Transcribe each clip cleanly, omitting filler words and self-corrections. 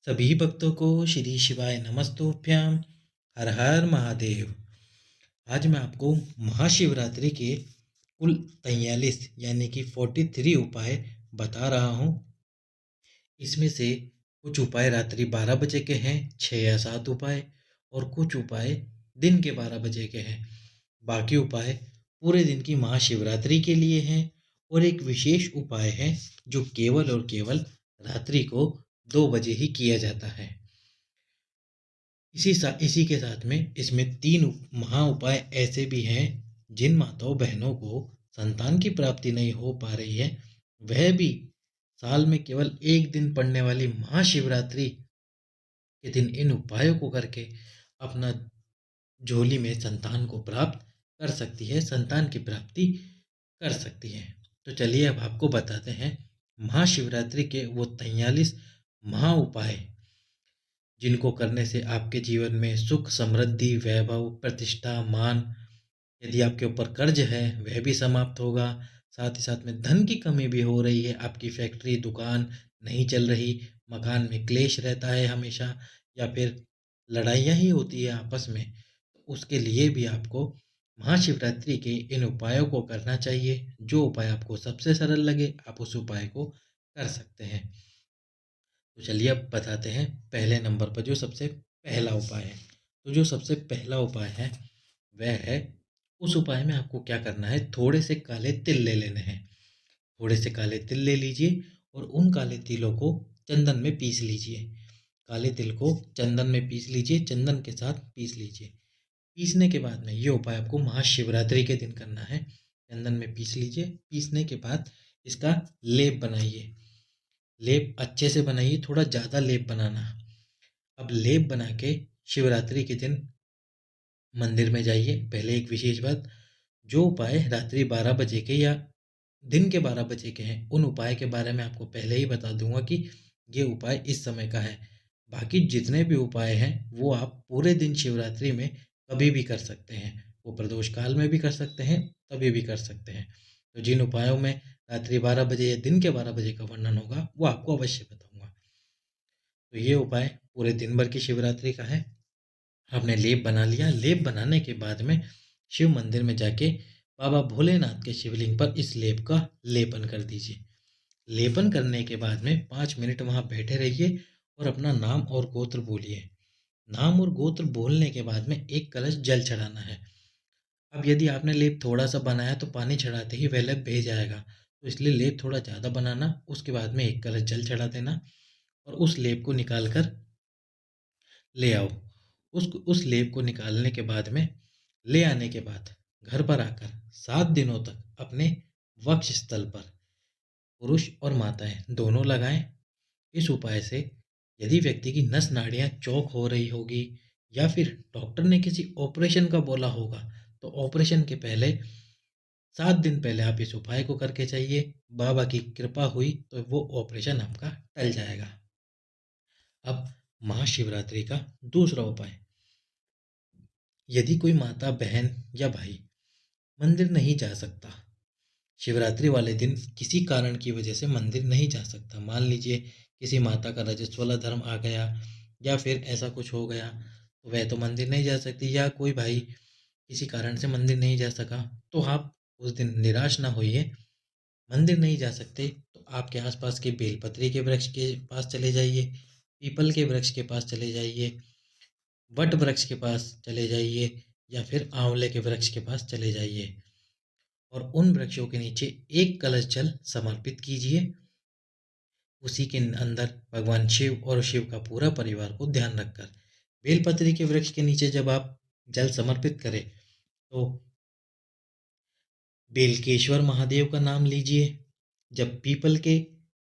सभी भक्तों को श्री शिवाय नमस्तुभ्याम। हर हर महादेव। आज मैं आपको महाशिवरात्रि के कुल 43 यानी कि 43 उपाय बता रहा हूँ। इसमें से कुछ उपाय रात्रि 12 बजे के हैं, 6 या 7 उपाय, और कुछ उपाय दिन के 12 बजे के हैं। बाकी उपाय पूरे दिन की महाशिवरात्रि के लिए हैं। और एक विशेष उपाय है जो केवल और केवल रात्रि को 2 बजे ही किया जाता है। इसी के साथ में इसमें 3 महा उपाय ऐसे भी हैं जिन माताओं बहनों को संतान की प्राप्ति नहीं हो पा रही है, वह भी साल में केवल एक दिन पड़ने वाली महाशिवरात्रि के दिन इन उपायों को करके अपना झोली में संतान को प्राप्त कर सकती है, संतान की प्राप्ति कर सकती है। तो चलिए अब आपको बताते हैं महाशिवरात्रि के वो 43 महा उपाय जिनको करने से आपके जीवन में सुख, समृद्धि, वैभव, प्रतिष्ठा, मान, यदि आपके ऊपर कर्ज है वह भी समाप्त होगा। साथ ही साथ में धन की कमी भी हो रही है, आपकी फैक्ट्री दुकान नहीं चल रही, मकान में क्लेश रहता है हमेशा, या फिर लड़ाइयाँ ही होती है आपस में, तो उसके लिए भी आपको महाशिवरात्रि के इन उपायों को करना चाहिए। जो उपाय आपको सबसे सरल लगे आप उस उपाय को कर सकते हैं। तो चलिए अब बताते हैं पहले नंबर पर जो सबसे पहला उपाय है। तो जो सबसे पहला उपाय है वह है, उस उपाय में आपको क्या करना है, थोड़े से काले तिल ले लेने हैं। थोड़े से काले तिल ले लीजिए और उन काले तिलों को चंदन में पीस लीजिए। काले तिल को चंदन में पीस लीजिए, चंदन के साथ पीस लीजिए। पीसने के बाद में ये उपाय आपको महाशिवरात्रि के दिन करना है। चंदन में पीस लीजिए, पीसने के बाद इसका लेप बनाइए। लेप अच्छे से बनाइए, थोड़ा ज़्यादा लेप बनाना। अब लेप बना के शिवरात्रि के दिन मंदिर में जाइए। पहले एक विशेष बात, जो उपाय रात्रि 12 बजे के या दिन के 12 बजे के हैं उन उपाय के बारे में आपको पहले ही बता दूंगा कि ये उपाय इस समय का है। बाकी जितने भी उपाय हैं वो आप पूरे दिन शिवरात्रि में कभी भी कर सकते हैं। वो प्रदोष काल में भी कर सकते हैं, कभी भी कर सकते हैं। तो जिन उपायों में रात्रि 12 बजे या दिन के 12 बजे का वर्णन होगा वो आपको अवश्य बताऊंगा। तो ये उपाय पूरे दिन भर की शिवरात्रि का है। आपने लेप बना लिया। लेप बनाने के बाद में शिव मंदिर में जाके बाबा भोलेनाथ के शिवलिंग पर इस लेप का लेपन कर दीजिए। लेपन करने के बाद में 5 मिनट वहाँ बैठे रहिए और अपना नाम और गोत्र बोलिए। नाम और गोत्र बोलने के बाद में एक कलश जल चढ़ाना है। अब यदि आपने लेप थोड़ा सा बनाया तो पानी चढ़ाते ही वह लेप बह जाएगा, तो इसलिए लेप थोड़ा ज़्यादा बनाना। उसके बाद में एक कलश जल चढ़ा देना और उस लेप को निकाल कर ले आओ। उस लेप को निकालने के बाद में, ले आने के बाद घर पर आकर 7 दिनों तक अपने वक्ष स्थल पर पुरुष और माताएं दोनों लगाएं। इस उपाय से यदि व्यक्ति की नस नाड़ियां चौक हो रही होगी या फिर डॉक्टर ने किसी ऑपरेशन का बोला होगा, तो ऑपरेशन के पहले 7 दिन पहले आप इस उपाय को करके चाहिए। बाबा की कृपा हुई तो वो ऑपरेशन आपका टल जाएगा। अब महाशिवरात्रि का दूसरा उपाय, यदि कोई माता बहन या भाई मंदिर नहीं जा सकता, शिवरात्रि वाले दिन किसी कारण की वजह से मंदिर नहीं जा सकता, मान लीजिए किसी माता का रजस्वला धर्म आ गया या फिर ऐसा कुछ हो गया, तो वह तो मंदिर नहीं जा सकती, या कोई भाई किसी कारण से मंदिर नहीं जा सका, तो आप उस दिन निराश ना होइए। मंदिर नहीं जा सकते तो आपके आसपास के बेलपत्री के वृक्ष के पास चले जाइए, पीपल के वृक्ष के पास चले जाइए, वट वृक्ष के पास चले जाइए, या फिर आंवले के वृक्ष के पास चले जाइए और उन वृक्षों के नीचे एक कलश जल समर्पित कीजिए। उसी के अंदर भगवान शिव और शिव का पूरा परिवार को ध्यान रखकर बेलपत्री के वृक्ष के नीचे जब आप जल समर्पित करें तो बेलकेश्वर महादेव का नाम लीजिए। जब पीपल के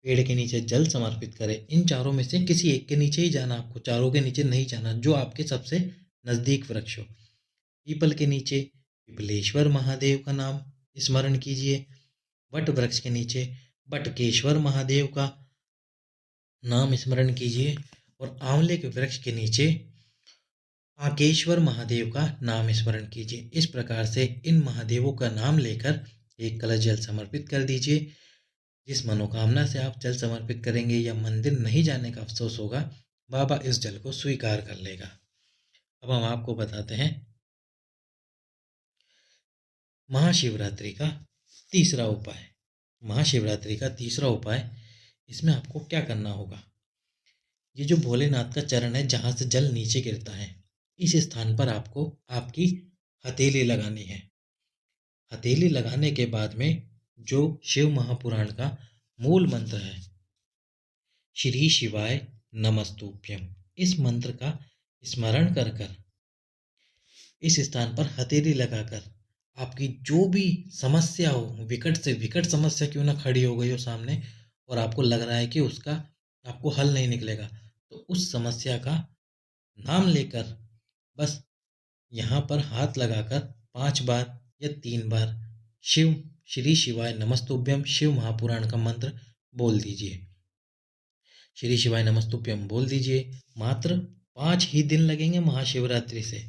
पेड़ के नीचे जल समर्पित करें, इन चारों में से किसी एक के नीचे ही जाना, आपको चारों के नीचे नहीं जाना, जो आपके सबसे नज़दीक वृक्ष हो। पीपल के नीचे पिपलेश्वर महादेव का नाम स्मरण कीजिए। वट वृक्ष के नीचे बटकेश्वर महादेव का नाम स्मरण कीजिए और आंवले के वृक्ष के नीचे आकेश्वर महादेव का नाम स्मरण कीजिए। इस प्रकार से इन महादेवों का नाम लेकर एक कलश जल समर्पित कर दीजिए। जिस मनोकामना से आप जल समर्पित करेंगे या मंदिर नहीं जाने का अफसोस होगा, बाबा इस जल को स्वीकार कर लेगा। अब हम आपको बताते हैं महाशिवरात्रि का तीसरा उपाय। महाशिवरात्रि का तीसरा उपाय, इसमें आपको क्या करना होगा। ये जो भोलेनाथ का चरण है जहाँ से जल नीचे गिरता है, इस स्थान पर आपको आपकी हथेली लगानी है। हथेली लगाने के बाद में जो शिव महापुराण का मूल मंत्र है, श्री शिवाय नमस्तुभ्यम, इस मंत्र का स्मरण कर कर इस स्थान पर हथेली लगाकर आपकी जो भी समस्या हो, विकट से विकट समस्या क्यों ना खड़ी हो गई हो सामने, और आपको लग रहा है कि उसका आपको हल नहीं निकलेगा, तो उस समस्या का नाम लेकर बस यहाँ पर हाथ लगाकर 5 बार या 3 बार शिव श्री शिवाय नमस्तुभ्यम शिव महापुराण का मंत्र बोल दीजिए। श्री शिवाय नमस्तुभ्यम बोल दीजिए। मात्र 5 ही दिन लगेंगे महाशिवरात्रि से,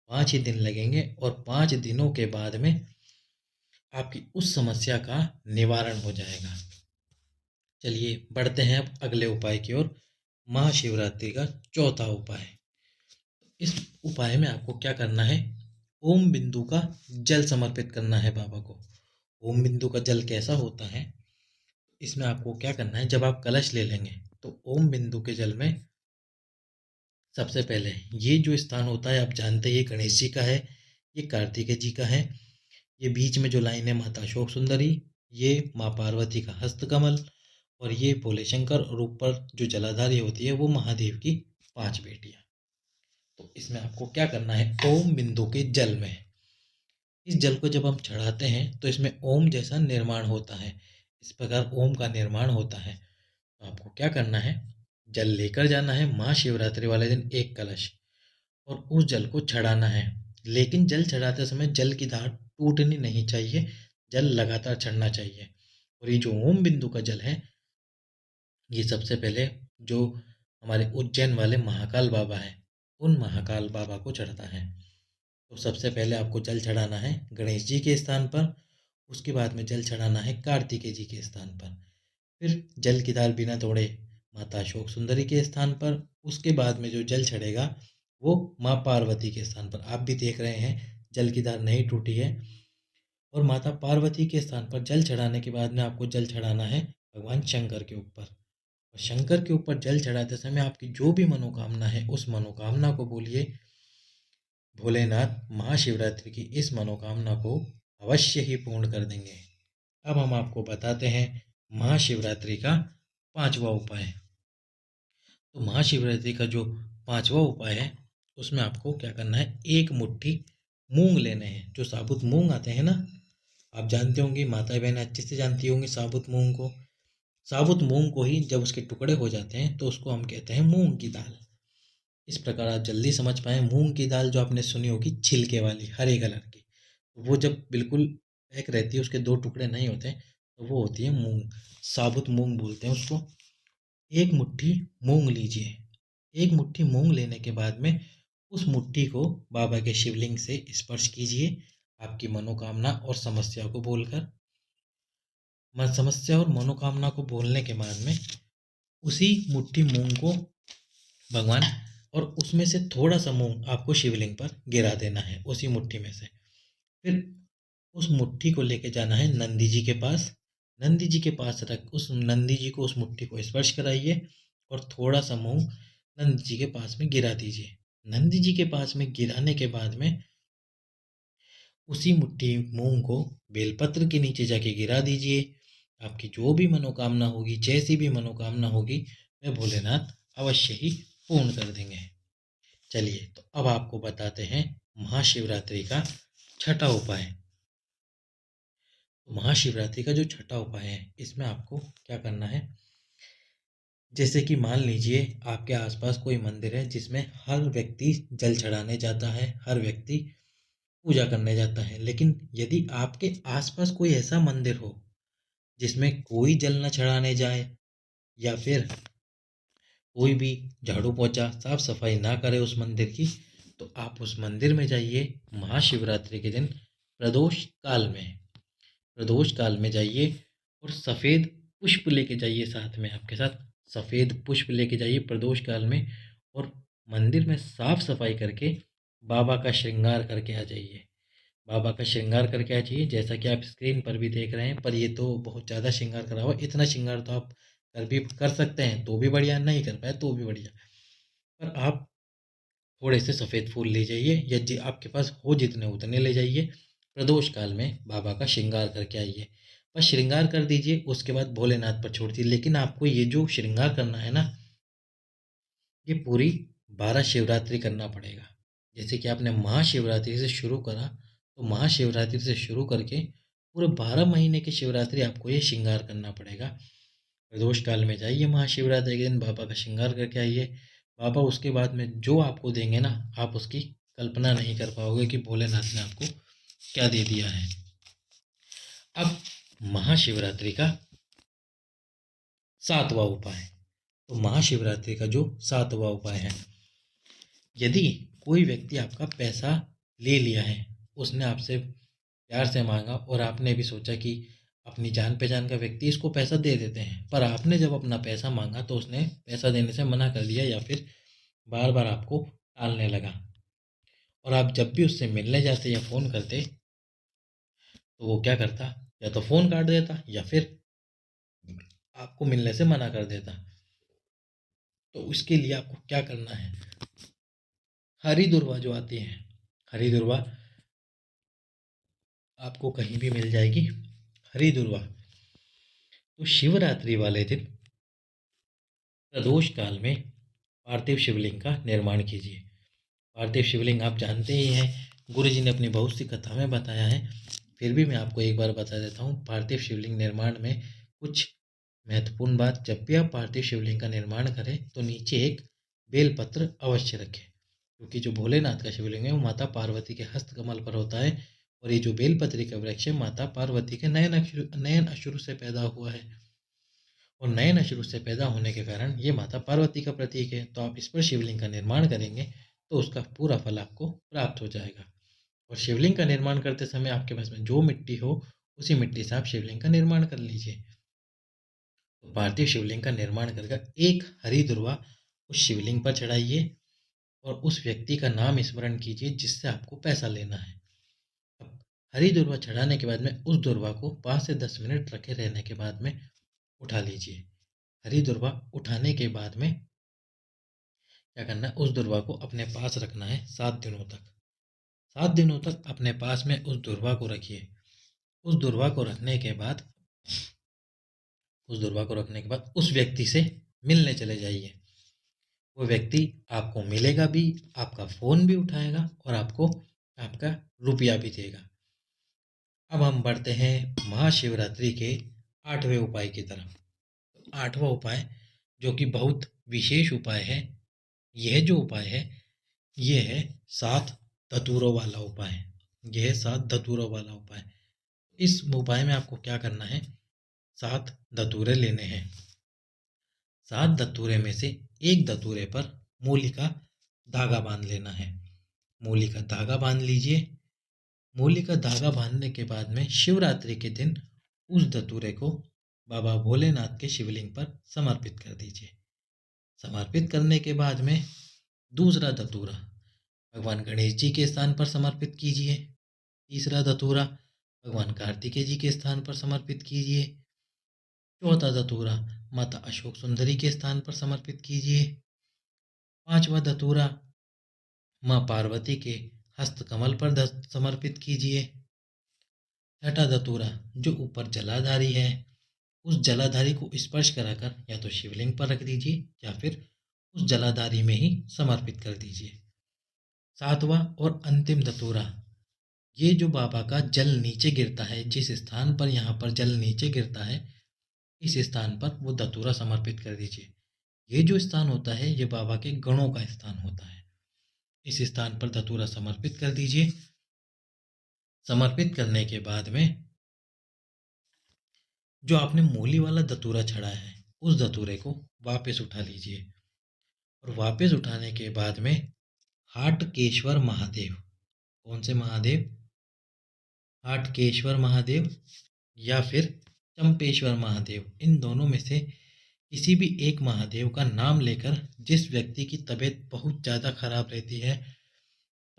5 ही दिन लगेंगे, और 5 दिनों के बाद में आपकी उस समस्या का निवारण हो जाएगा। चलिए बढ़ते हैं अब अगले उपाय की ओर। महाशिवरात्रि का चौथा उपाय। इस उपाय में आपको क्या करना है, ओम बिंदु का जल समर्पित करना है बाबा को। ओम बिंदु का जल कैसा होता है, इसमें आपको क्या करना है, जब आप कलश ले लेंगे तो ओम बिंदु के जल में सबसे पहले ये जो स्थान होता है, आप जानते हैं ये गणेश जी का है, ये कार्तिकेय जी का है, ये बीच में जो लाइन है माता अशोक सुंदरी, ये माँ पार्वती का हस्तकमल, और ये भोले शंकर, और ऊपर जो जलाधारी होती है वो महादेव की 5 बेटियां। तो इसमें आपको क्या करना है, ओम बिंदु के जल में इस जल को जब हम चढ़ाते हैं तो इसमें ओम जैसा निर्माण होता है, इस प्रकार ओम का निर्माण होता है। तो आपको क्या करना है, जल लेकर जाना है महाशिवरात्रि वाले दिन एक कलश, और उस जल को चढ़ाना है। लेकिन जल चढ़ाते समय जल की धार टूटनी नहीं चाहिए, जल लगातार चढ़ना चाहिए। और ये जो ओम बिंदु का जल है, ये सबसे पहले जो हमारे उज्जैन वाले महाकाल बाबा हैं, उन महाकाल बाबा को चढ़ता है। तो सबसे पहले आपको जल चढ़ाना है गणेश जी के स्थान पर, उसके बाद में जल चढ़ाना है कार्तिकेय जी के स्थान पर, फिर जल की धार बिना तोड़े माता अशोक सुंदरी के स्थान पर, उसके बाद में जो जल चढ़ेगा वो माँ पार्वती के स्थान पर। आप भी देख रहे हैं जल की धार नहीं टूटी है। और माता पार्वती के स्थान पर जल चढ़ाने के बाद में आपको जल चढ़ाना है भगवान शंकर के ऊपर। और शंकर के ऊपर जल चढ़ाते समय आपकी जो भी मनोकामना है उस मनोकामना को बोलिए। भोलेनाथ महाशिवरात्रि की इस मनोकामना को अवश्य ही पूर्ण कर देंगे। अब हम आपको बताते हैं महाशिवरात्रि का 5वां उपाय। तो महाशिवरात्रि का जो 5वां उपाय है, उसमें आपको क्या करना है, एक मुट्ठी मूंग लेने हैं। जो साबुत मूंग आते हैं ना, आप जानते होंगे, माता बहनें अच्छे से जानती होंगी साबुत मूंग को। साबुत मूंग को ही जब उसके टुकड़े हो जाते हैं तो उसको हम कहते हैं मूंग की दाल। इस प्रकार आप जल्दी समझ पाए, मूंग की दाल जो आपने सुनी होगी छिलके वाली हरे कलर की, तो वो जब बिल्कुल पैक रहती है, उसके 2 टुकड़े नहीं होते, तो वो होती है मूंग। साबुत मूंग बोलते हैं उसको। एक मुट्ठी मूंग लीजिए। एक मुट्ठी मूंग लेने के बाद में उस मुट्ठी को बाबा के शिवलिंग से स्पर्श कीजिए, आपकी मनोकामना और समस्या को बोलकर। समस्या और मनोकामना को बोलने के बाद में उसी मुट्ठी मूंग को भगवान, और उसमें से थोड़ा सा मूंग आपको शिवलिंग पर गिरा देना है उसी मुट्ठी में से। फिर उस मुट्ठी को लेके जाना है नंदी जी के पास। नंदी जी के पास रख उस नंदी जी को उस मुट्ठी को स्पर्श कराइए, और थोड़ा सा मूंग नंदी जी के पास में गिरा दीजिए। नंदी जी के पास में गिराने के बाद में उसी मुट्ठी मूंग को बेलपत्र के नीचे जाके गिरा दीजिए। आपकी जो भी मनोकामना होगी, जैसी भी मनोकामना होगी, वह भोलेनाथ अवश्य ही पूर्ण कर देंगे। चलिए तो अब आपको बताते हैं महाशिवरात्रि का छठा उपाय। तो महाशिवरात्रि का जो छठा उपाय है, इसमें आपको क्या करना है, जैसे कि मान लीजिए आपके आसपास कोई मंदिर है जिसमें हर व्यक्ति जल चढ़ाने जाता है, हर व्यक्ति पूजा करने जाता है। लेकिन यदि आपके आसपास कोई ऐसा मंदिर हो जिसमें कोई जल न चढ़ाने जाए, या फिर कोई भी झाड़ू पोछा साफ सफाई ना करे उस मंदिर की, तो आप उस मंदिर में जाइए महाशिवरात्रि के दिन प्रदोष काल में जाइए, और सफ़ेद पुष्प लेके जाइए साथ में आपके साथ। सफ़ेद पुष्प लेके जाइए प्रदोष काल में, और मंदिर में साफ सफाई करके बाबा का श्रृंगार करके आ जाइए। बाबा का श्रृंगार करके आ जाइए, जैसा कि आप स्क्रीन पर भी देख रहे हैं, पर ये तो बहुत ज़्यादा श्रृंगार करा हुआ। इतना श्रृंगार तो आप कर सकते हैं तो भी बढ़िया, नहीं कर पाए तो भी बढ़िया। पर आप थोड़े से सफ़ेद फूल ले जाइए, या आपके पास हो जितने उतने ले जाइए। प्रदोष काल में बाबा का श्रृंगार करके आइए। बस श्रृंगार कर दीजिए, उसके बाद भोलेनाथ पर छोड़ दीजिए। लेकिन आपको ये जो श्रृंगार करना है ना, ये पूरी 12 शिवरात्रि करना पड़ेगा। जैसे कि आपने महाशिवरात्रि से शुरू करा, तो महाशिवरात्रि से शुरू करके पूरे 12 महीने की शिवरात्रि आपको ये श्रृंगार करना पड़ेगा। प्रदोष काल में जाइए, महाशिवरात्रि के दिन बाबा का श्रृंगार करके आइए। बाबा उसके बाद में जो आपको देंगे ना, आप उसकी कल्पना नहीं कर पाओगे कि भोलेनाथ ने आपको क्या दे दिया है। अब महाशिवरात्रि का 7वां उपाय। तो महाशिवरात्रि का जो 7वां उपाय है, यदि कोई व्यक्ति आपका पैसा ले लिया है, उसने आपसे प्यार से मांगा और आपने भी सोचा कि अपनी जान पहचान का व्यक्ति, इसको पैसा दे देते हैं, पर आपने जब अपना पैसा मांगा तो उसने पैसा देने से मना कर दिया, या फिर बार बार आपको टालने लगा, और आप जब भी उससे मिलने जाते या फ़ोन करते, तो वो क्या करता, या तो फ़ोन काट देता या फिर आपको मिलने से मना कर देता। तो उसके लिए आपको क्या करना है, हरी दुर्वा जो आती है, हरी दुर्वा आपको कहीं भी मिल जाएगी। हरी दुर्वा तो शिवरात्रि वाले दिन प्रदोष काल में पार्थिव शिवलिंग का निर्माण कीजिए। पार्थिव शिवलिंग आप जानते ही हैं, गुरु जी ने अपनी बहुत सी कथा में बताया है, फिर भी मैं आपको एक बार बता देता हूँ। पार्थिव शिवलिंग निर्माण में कुछ महत्वपूर्ण बात, जब भी आप पार्थिव शिवलिंग का निर्माण करें तो नीचे एक बेलपत्र अवश्य रखें, क्योंकि जो भोलेनाथ का शिवलिंग है वो माता पार्वती के हस्त कमल पर होता है, और ये जो बेलपत्री का वृक्ष है माता पार्वती के नयन अश्रु से पैदा हुआ है, और नयन अश्रु से पैदा होने के कारण ये माता पार्वती का प्रतीक है। तो आप इस पर शिवलिंग का निर्माण करेंगे तो उसका पूरा फल आपको प्राप्त हो जाएगा। और शिवलिंग का निर्माण करते समय आपके पास में जो मिट्टी हो, उसी मिट्टी से आप शिवलिंग का निर्माण कर लीजिए। तो पार्थिव शिवलिंग का निर्माण करके एक हरी दुर्वा उस शिवलिंग पर चढ़ाइए, और उस व्यक्ति का नाम स्मरण कीजिए जिससे आपको पैसा लेना है। अब हरी दुर्वा चढ़ाने के बाद में उस दुर्वा को 5 से 10 मिनट रखे रहने के बाद में उठा लीजिए। हरी दुर्वा उठाने के बाद में क्या करना है, उस दुर्वा को अपने पास रखना है 7 दिनों तक। 7 दिनों तक अपने पास में उस दुर्वा को रखिए। उस दुर्वा को रखने के बाद उस व्यक्ति से मिलने चले जाइए। वो व्यक्ति आपको मिलेगा भी, आपका फ़ोन भी उठाएगा, और आपको आपका रुपया भी देगा। अब हम बढ़ते हैं महाशिवरात्रि के 8वें उपाय की तरफ। 8वां उपाय जो कि बहुत विशेष उपाय है, यह जो उपाय है ये है 7 धतूरों वाला उपाय। यह है 7 धतूरों वाला उपाय। इस उपाय में आपको क्या करना है, 7 धतूरे लेने हैं। 7 धतूरे में से एक धतूरे पर मूली का धागा बांध लेना है। मूली का धागा बांध लीजिए। मूली का धागा बांधने के बाद में शिवरात्रि के दिन उस धतूरे को बाबा भोलेनाथ के शिवलिंग पर समर्पित कर दीजिए। समर्पित करने के बाद में दूसरा धतूरा भगवान गणेश जी के स्थान पर समर्पित कीजिए। तीसरा धतूरा भगवान कार्तिकेय जी के स्थान पर समर्पित कीजिए। चौथा धतूरा माता अशोक सुंदरी के स्थान पर समर्पित कीजिए। पांचवा धतूरा माँ पार्वती के हस्त कमल पर समर्पित कीजिए। छठा धतूरा जो ऊपर जलाधारी है, उस जलाधारी को स्पर्श कराकर या तो शिवलिंग पर रख दीजिए या फिर उस जलाधारी में ही समर्पित कर दीजिए। सातवां और अंतिम धतूरा, ये जो बाबा का जल नीचे गिरता है, जिस स्थान पर यहाँ पर जल नीचे गिरता है, इस स्थान पर वो धतूरा समर्पित कर दीजिए। ये जो स्थान होता है ये बाबा के गणों का स्थान होता है। इस स्थान पर धतूरा समर्पित कर दीजिए। समर्पित करने के बाद में जो आपने मूली वाला धतूरा चढ़ाया है, उस धतूरे को वापस उठा लीजिए, और वापस उठाने के बाद में हाटकेश्वर महादेव, कौन से महादेव, हाटकेश्वर महादेव या फिर चंपेश्वर महादेव, इन दोनों में से किसी भी एक महादेव का नाम लेकर जिस व्यक्ति की तबीयत बहुत ज़्यादा खराब रहती है,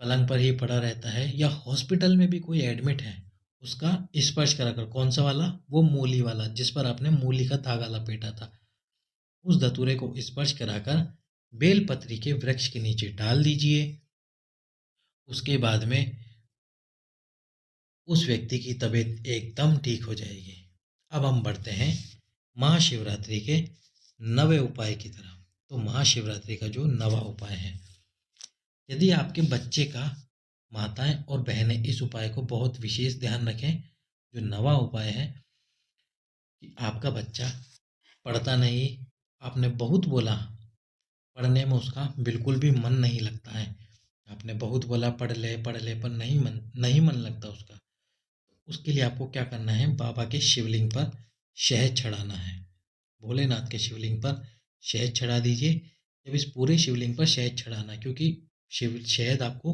पलंग पर ही पड़ा रहता है या हॉस्पिटल में भी कोई एडमिट है, उसका स्पर्श कराकर, कौन सा वाला? वो मूली वाला जिस पर आपने मूली का धागा लपेटा था। उस धतूरे को स्पर्श कराकर बेलपत्री के वृक्ष के नीचे डाल दीजिए। उसके बाद में उस व्यक्ति की तबीयत एकदम ठीक हो जाएगी। अब हम बढ़ते हैं महाशिवरात्रि के नवे उपाय की तरफ। तो महाशिवरात्रि का जो नवा उपाय है, यदि आपके बच्चे का, माताएं और बहनें इस उपाय को बहुत विशेष ध्यान रखें। जो नवा उपाय है कि आपका बच्चा पढ़ता नहीं, आपने बहुत बोला, पढ़ने में उसका बिल्कुल भी मन नहीं लगता है, आपने बहुत बोला पढ़ ले पर नहीं मन लगता उसका, उसके लिए आपको क्या करना है, बाबा के शिवलिंग पर शहद चढ़ाना है। भोलेनाथ के शिवलिंग पर शहद चढ़ा दीजिए। जब इस पूरे शिवलिंग पर शहद चढ़ाना, क्योंकि शहद आपको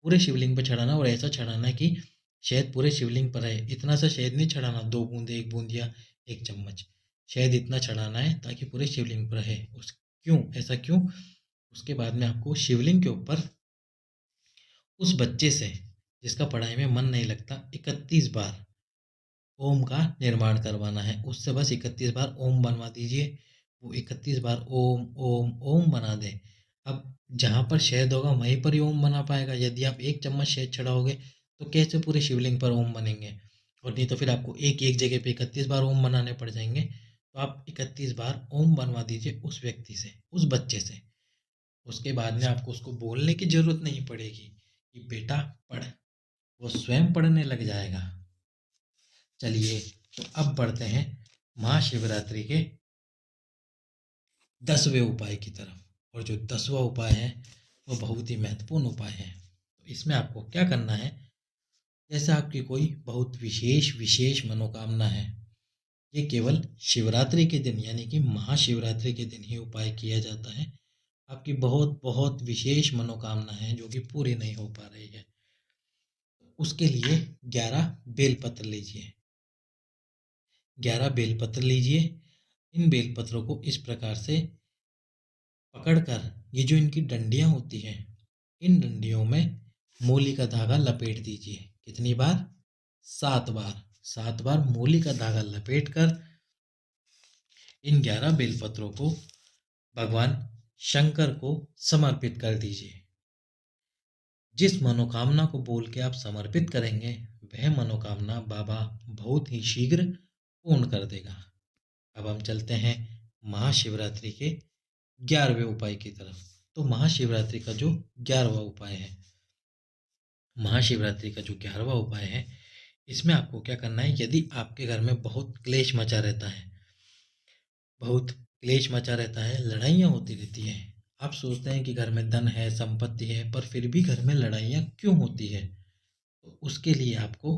पूरे शिवलिंग पर चढ़ाना, और ऐसा चढ़ाना है कि शहद पूरे शिवलिंग पर है। इतना सा शहद नहीं चढ़ाना, 2 बूंद, 1 बूंद या 1 चम्मच। शहद इतना चढ़ाना है ताकि पूरे शिवलिंग पर है। क्यों? उसके बाद में आपको शिवलिंग के ऊपर उस बच्चे से जिसका पढ़ाई में मन नहीं लगता, 31 बार ओम का निर्माण करवाना है। उससे बस 31 बार ओम बनवा दीजिए। वो 31 बार ओम ओम ओम बना दे। अब जहाँ पर शहद होगा वहीं पर ही ओम बना पाएगा। यदि आप 1 चम्मच शहद चढ़ाओगे तो कैसे पूरे शिवलिंग पर ओम बनेंगे? और नहीं तो फिर आपको एक एक जगह पे 31 बार ओम बनाने पड़ जाएंगे। तो आप 31 बार ओम बनवा दीजिए उस व्यक्ति से, उस बच्चे से। उसके बाद में आपको उसको बोलने की जरूरत नहीं पड़ेगी कि बेटा पढ़, वो स्वयं पढ़ने लग जाएगा। चलिए, तो अब बढ़ते हैं महाशिवरात्रि के 10वें उपाय की तरफ। और जो 10वां उपाय है वो बहुत ही महत्वपूर्ण उपाय है। तो इसमें आपको क्या करना है, जैसे आपकी कोई बहुत विशेष विशेष मनोकामना है, ये केवल शिवरात्रि के दिन यानी कि महाशिवरात्रि के दिन ही उपाय किया जाता है। आपकी बहुत बहुत विशेष मनोकामना है जो कि पूरी नहीं हो पा रही है, उसके लिए 11 बेलपत्र लीजिए। 11 बेलपत्र लीजिए। इन बेलपत्रों को इस प्रकार से पकड़कर, ये जो इनकी डंडियां होती हैं, इन डंडियों में मूली का धागा लपेट दीजिए। कितनी बार? 7 बार। 7 बार मूली का धागा लपेट कर इन 11 बेलपत्रों को भगवान शंकर को समर्पित कर दीजिए। जिस मनोकामना को बोल के आप समर्पित करेंगे, वह मनोकामना बाबा बहुत ही शीघ्र पूर्ण कर देगा। अब हम चलते हैं महाशिवरात्रि के 11वें उपाय की तरफ। तो महाशिवरात्रि का जो 11वां उपाय है, महाशिवरात्रि का जो 11वां उपाय है, इसमें आपको क्या करना है, यदि आपके घर में बहुत क्लेश मचा रहता है, बहुत क्लेश मचा रहता है, लड़ाइयाँ होती रहती हैं, आप सोचते हैं कि घर में धन है, संपत्ति है, पर फिर भी घर में लड़ाइयाँ क्यों होती है, तो उसके लिए आपको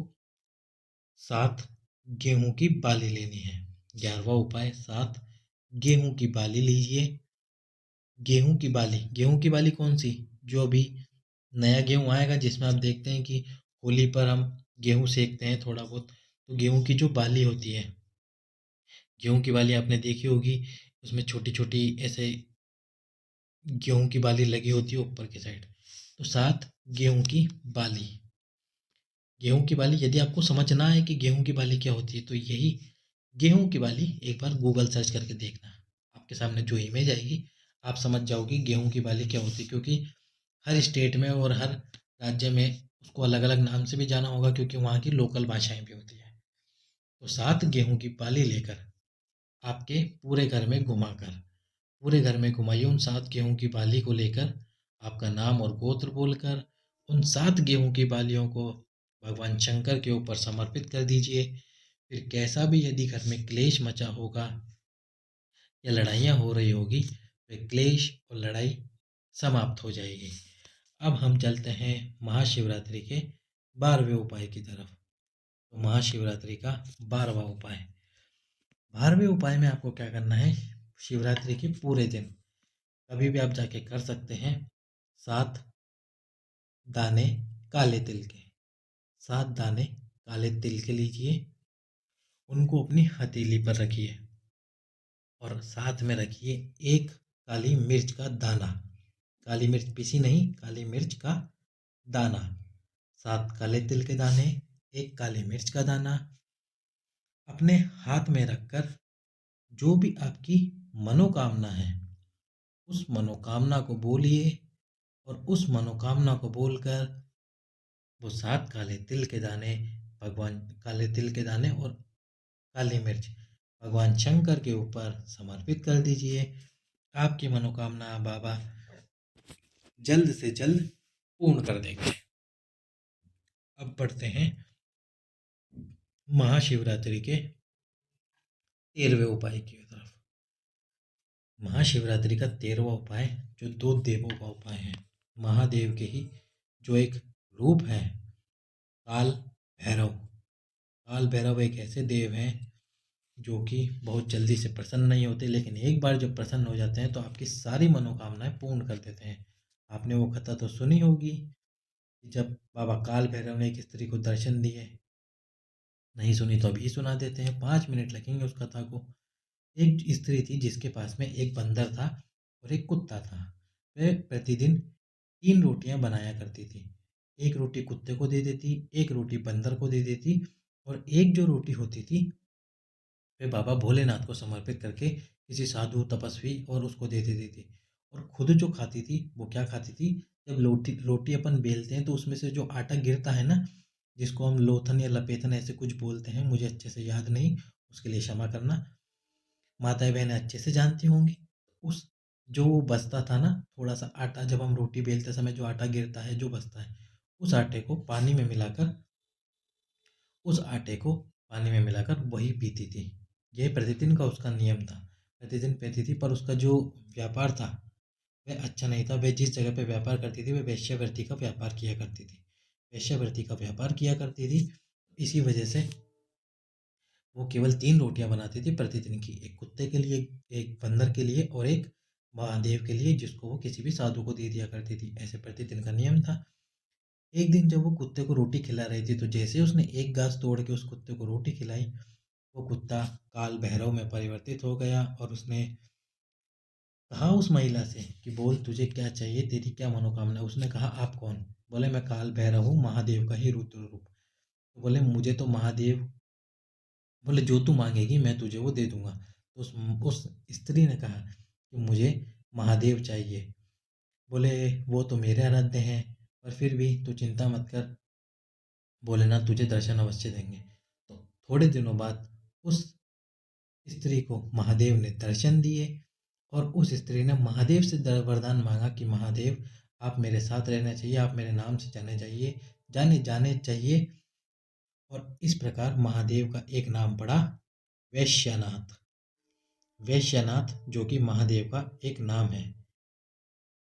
7 गेहूं की बाली लेनी है। 11वां उपाय, 7 गेहूं की बाली लीजिए। गेहूं की बाली कौन सी? जो अभी नया गेहूं आएगा, जिसमें आप देखते हैं कि होली पर हम गेहूं सेकते हैं थोड़ा बहुत, तो गेहूं की जो बाली होती है, गेहूं की बाली आपने देखी होगी, उसमें छोटी छोटी ऐसे गेहूं की बाली लगी होती है ऊपर की साइड। तो 7 गेहूं की बाली। गेहूं की बाली, यदि आपको समझ ना आए कि गेहूं की बाली क्या होती है, तो यही गेहूं की बाली एक बार गूगल सर्च करके देखना, आपके सामने जो इमेज आएगी आप समझ जाओगे गेहूं की बाली क्या होती है। क्योंकि हर स्टेट में और हर राज्य में उसको अलग अलग नाम से भी जाना होगा, क्योंकि वहाँ की लोकल भाषाएं भी होती है। तो 7 गेहूं की बाली लेकर आपके पूरे घर में घुमाइए। उन 7 गेहूं की बाली को लेकर आपका नाम और गोत्र बोलकर उन 7 गेहूं की बालियों को भगवान शंकर के ऊपर समर्पित कर दीजिए। फिर कैसा भी यदि घर में क्लेश मचा होगा या लड़ाइयाँ हो रही होगी, वे क्लेश और लड़ाई समाप्त हो जाएगी। अब हम चलते हैं महाशिवरात्रि के 12वें उपाय की तरफ। तो महाशिवरात्रि का 12वां उपाय, 12वें उपाय में आपको क्या करना है, शिवरात्रि के पूरे दिन कभी भी आप जाके कर सकते हैं, 7 दाने काले तिल के, 7 दाने काले तिल के लीजिए, उनको अपनी हथेली पर रखिए। और साथ में रखिए एक काली मिर्च का दाना, काली मिर्च पीसी नहीं, काली मिर्च का दाना, 7 काले तिल के दाने, एक काली मिर्च का दाना। अपने हाथ में रखकर जो भी आपकी मनोकामना है उस मनोकामना को बोलिए, और उस मनोकामना को बोलकर वो 7 काले तिल के दाने भगवान, काले तिल के दाने और काली मिर्च भगवान शंकर के ऊपर समर्पित कर दीजिए। आपकी मनोकामना बाबा जल्द से जल्द पूर्ण कर देंगे। अब बढ़ते हैं महाशिवरात्रि के 13वें उपाय की तरफ। महाशिवरात्रि का 13वां उपाय जो 2 देवों का उपाय है, महादेव के ही जो एक रूप है, काल भैरव। काल भैरव एक ऐसे देव हैं जो कि बहुत जल्दी से प्रसन्न नहीं होते, लेकिन एक बार जब प्रसन्न हो जाते हैं तो आपकी सारी मनोकामनाएं पूर्ण कर देते हैं। आपने वो कथा तो सुनी होगी कि जब बाबा काल भैरव ने एक स्त्री को दर्शन दिए। नहीं सुनी तो अभी सुना देते हैं, 5 मिनट लगेंगे उस कथा को। एक स्त्री थी जिसके पास में एक बंदर था और एक कुत्ता था। वह प्रतिदिन 3 रोटियां बनाया करती थी। एक रोटी कुत्ते को दे देती, एक रोटी बंदर को दे देती, और एक जो रोटी होती थी वे बाबा भोलेनाथ को समर्पित करके किसी साधु तपस्वी और उसको दे देती थी। और खुद जो खाती थी वो क्या खाती थी, जब रोटी रोटी अपन बेलते हैं तो उसमें से जो आटा गिरता है ना, जिसको हम लोथन या लपेतन ऐसे कुछ बोलते हैं, मुझे अच्छे से याद नहीं, उसके लिए क्षमा करना, माताएं बहनें अच्छे से जानती होंगी। उस जो बचता था ना थोड़ा सा आटा, जब हम रोटी बेलते समय जो आटा गिरता है जो बचता है, उस आटे को पानी में मिलाकर उस आटे को पानी में मिलाकर वही पीती थी। यह प्रतिदिन का उसका नियम था, प्रतिदिन पीती थी। पर उसका जो व्यापार था वह अच्छा नहीं था। वह जिस जगह पे व्यापार करती थी वह वेश्यावृत्ति का व्यापार किया करती थी, वेश्यावृत्ति का व्यापार किया करती थी। इसी वजह से वो केवल 3 रोटियां बनाती थी प्रतिदिन की, एक कुत्ते के लिए, एक बंदर के लिए और एक महादेव के लिए, जिसको वो किसी भी साधु को दे दिया करती थी। ऐसे प्रतिदिन का नियम था। एक दिन जब वो कुत्ते को रोटी खिला रही थी तो जैसे उसने एक घास तोड़ के उस कुत्ते को रोटी खिलाई, वो कुत्ता काल भैरव में परिवर्तित हो गया और उसने कहा उस महिला से कि बोल तुझे क्या चाहिए, तेरी क्या मनोकामना है। उसने कहा आप कौन? बोले मैं काल भैरव हूँ, महादेव का ही रुद्र रूप। तो बोले मुझे तो महादेव, बोले जो तू मांगेगी मैं तुझे वो दे दूंगा। तो उस स्त्री ने कहा कि मुझे महादेव चाहिए। बोले वो तो मेरे आराध्य हैं, पर फिर भी तू चिंता मत कर, भोलेनाथ तुझे दर्शन अवश्य देंगे। तो थोड़े दिनों बाद उस स्त्री को महादेव ने दर्शन दिए, और उस स्त्री ने महादेव से वरदान मांगा कि महादेव आप मेरे साथ रहना चाहिए, आप मेरे नाम से जाने जाने चाहिए। और इस प्रकार महादेव का एक नाम पड़ा, वैश्यनाथ। वैश्यनाथ जो कि महादेव का एक नाम है,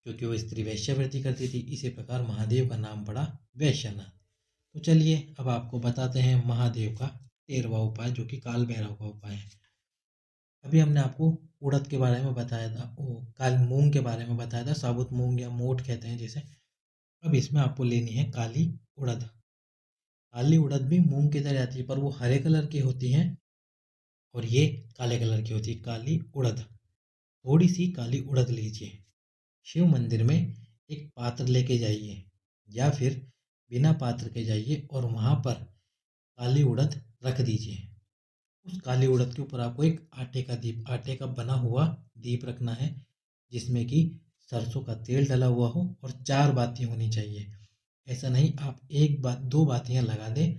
क्योंकि वो स्त्री वैश्यावृत्ति करती थी, इसी प्रकार महादेव का नाम पड़ा वैश्यनाथ। तो चलिए अब आपको बताते हैं महादेव का 13वां उपाय जो कि काल भैरव का उपाय है। अभी हमने आपको उड़द के बारे में बताया था, वो काल मूंग के बारे में बताया था, साबुत मूंग या मोठ कहते हैं जिसे। अब इसमें आपको लेनी है काली उड़द। काली उड़द भी मूंग की तरह आती है, पर वो हरे कलर की होती हैं और ये काले कलर की होती है। काली उड़द, थोड़ी सी काली उड़द लीजिए, शिव मंदिर में एक पात्र लेके जाइए या फिर बिना पात्र के जाइए और वहाँ पर काली उड़द रख दीजिए। उस काली उड़द के ऊपर आपको एक आटे का बना हुआ दीप रखना है, जिसमें कि सरसों का तेल डला हुआ हो और 4 बाती होनी चाहिए। ऐसा नहीं आप एक बात 2 बातियां लगा दें